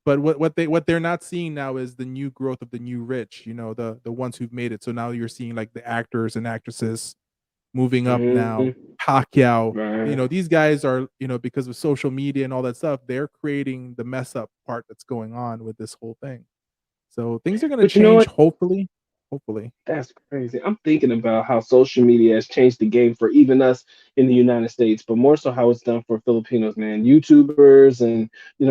but what they're not seeing now is the new growth of the new rich. You know, the ones who've made it. So now you're seeing like the actors and actresses moving up now. Mm-hmm. Pacquiao, you Right. know, these guys are, you know, because of social media and all that stuff, they're creating the mess up part that's going on with this whole thing. So things are going to But you know change, what? hopefully. Hopefully. That's crazy. I'm thinking about how social media has changed the game for even us in the United States, but more so how it's done for Filipinos, man. YouTubers and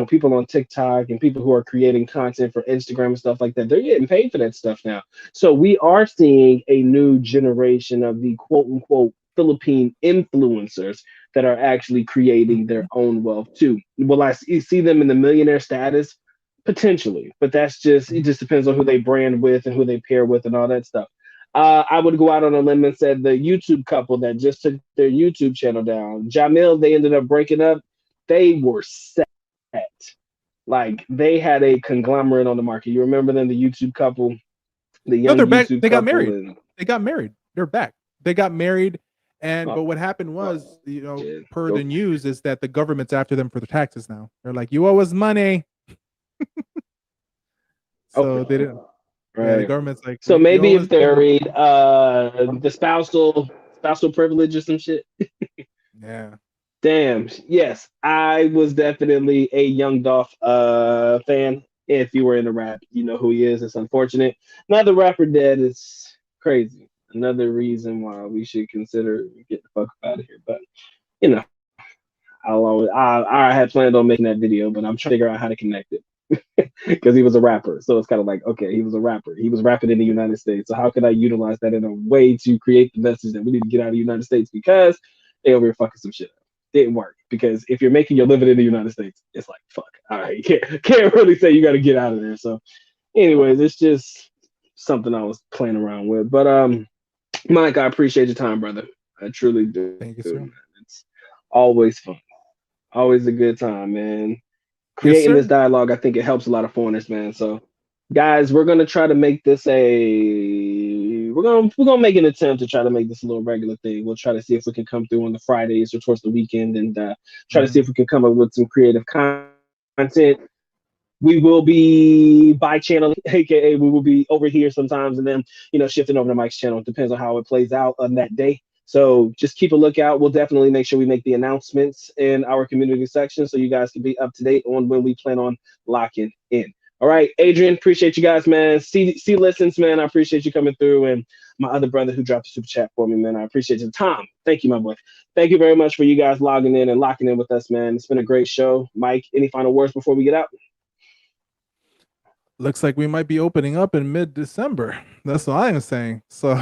people on TikTok and people who are creating content for Instagram and stuff like that. They're getting paid for that stuff now. So we are seeing a new generation of the quote unquote Philippine influencers that are actually creating their Mhm. own wealth too. Will I see them in the millionaire status? Potentially, but it Mhm. just depends on who they brand with and who they pair with and all that stuff. I would go out on a limb and said the YouTube couple that just took their YouTube channel down, Jamil, they ended up breaking up. They were set. Like they had a conglomerate on the market. You remember them, the YouTube couple, the No, young they're back. YouTube They got couple, married. and They got married. They're back. They got married. And oh, but what happened oh was, you know, shit. per Go. the news, is that the government's after them for the taxes now. They're like, you owe us money. Okay, So they didn't. Yeah, the right. government's like, So you maybe owe us if they're money. married, the spousal privilege or some shit. Yeah. Damn. Yes, I was definitely a Young Dolph fan. If you were into rap, you know who he is. It's unfortunate. Another rapper dead is crazy. Another reason why we should consider get the fuck out of here. But you know, I had planned on making that video, but I'm trying to figure out how to connect it because he was a rapper. So it's kind of like, okay, he was a rapper. He was rapping in the United States. So how could I utilize that in a way to create the message that we need to get out of the United States because they over here fucking some shit up. Didn't work because if you're making your living in the United States, it's like fuck. All right, you can't really say you got to get out of there. So, anyways, it's just something I was playing around with. But Mike, I appreciate your time, brother. I truly do, Thank you, man. sir. It's always fun, always a good time, man. Yes, Creating this sir. dialogue, I think it helps a lot of foreigners, man. So, guys, we're gonna try to make this we're gonna make an attempt to try to make this a little regular thing. We'll try to see if we can come through on the Fridays or towards the weekend and try to see Mhm. if we can come up with some creative content. We will be by channel, aka we will be over here sometimes, and then shifting over to Mike's channel. It depends on how it plays out on that day. So just keep a lookout. We'll definitely make sure we make the announcements in our community section so you guys can be up to date on when we plan on locking in. All right, Adrian, appreciate you guys, man. See listens, man. I appreciate you coming through, and my other brother who dropped a super chat for me, man. I appreciate you. Tom, thank you, my boy. Thank you very much for you guys logging in and locking in with us, man. It's been a great show. Mike, any final words before we get out? Looks like we might be opening up in mid-December. That's what I am saying. So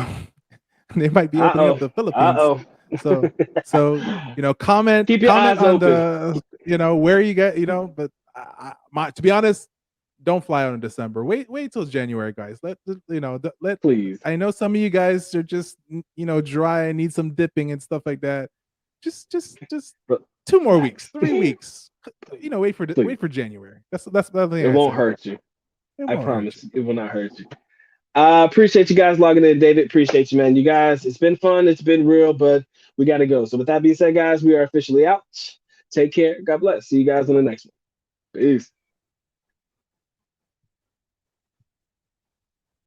they might be Uh opening up oh. the Uh Philippines. oh. So you know, comment Keep your comment eyes on open. the where you get, but to be honest, don't fly out in December. Wait till January, guys. Let Please. I know some of you guys are just dry and need some dipping and stuff like that. Just But 2 more weeks, relax. 3 weeks. Please. Wait Please. for January. That's the other thing It I won't say. hurt you. It I won't hurt promise. you. It will not hurt you. Appreciate you guys logging in, David. Appreciate you, man. You guys, it's been fun. It's been real, but we got to go. So, with that being said, guys, we are officially out. Take care. God bless. See you guys on the next one. Peace.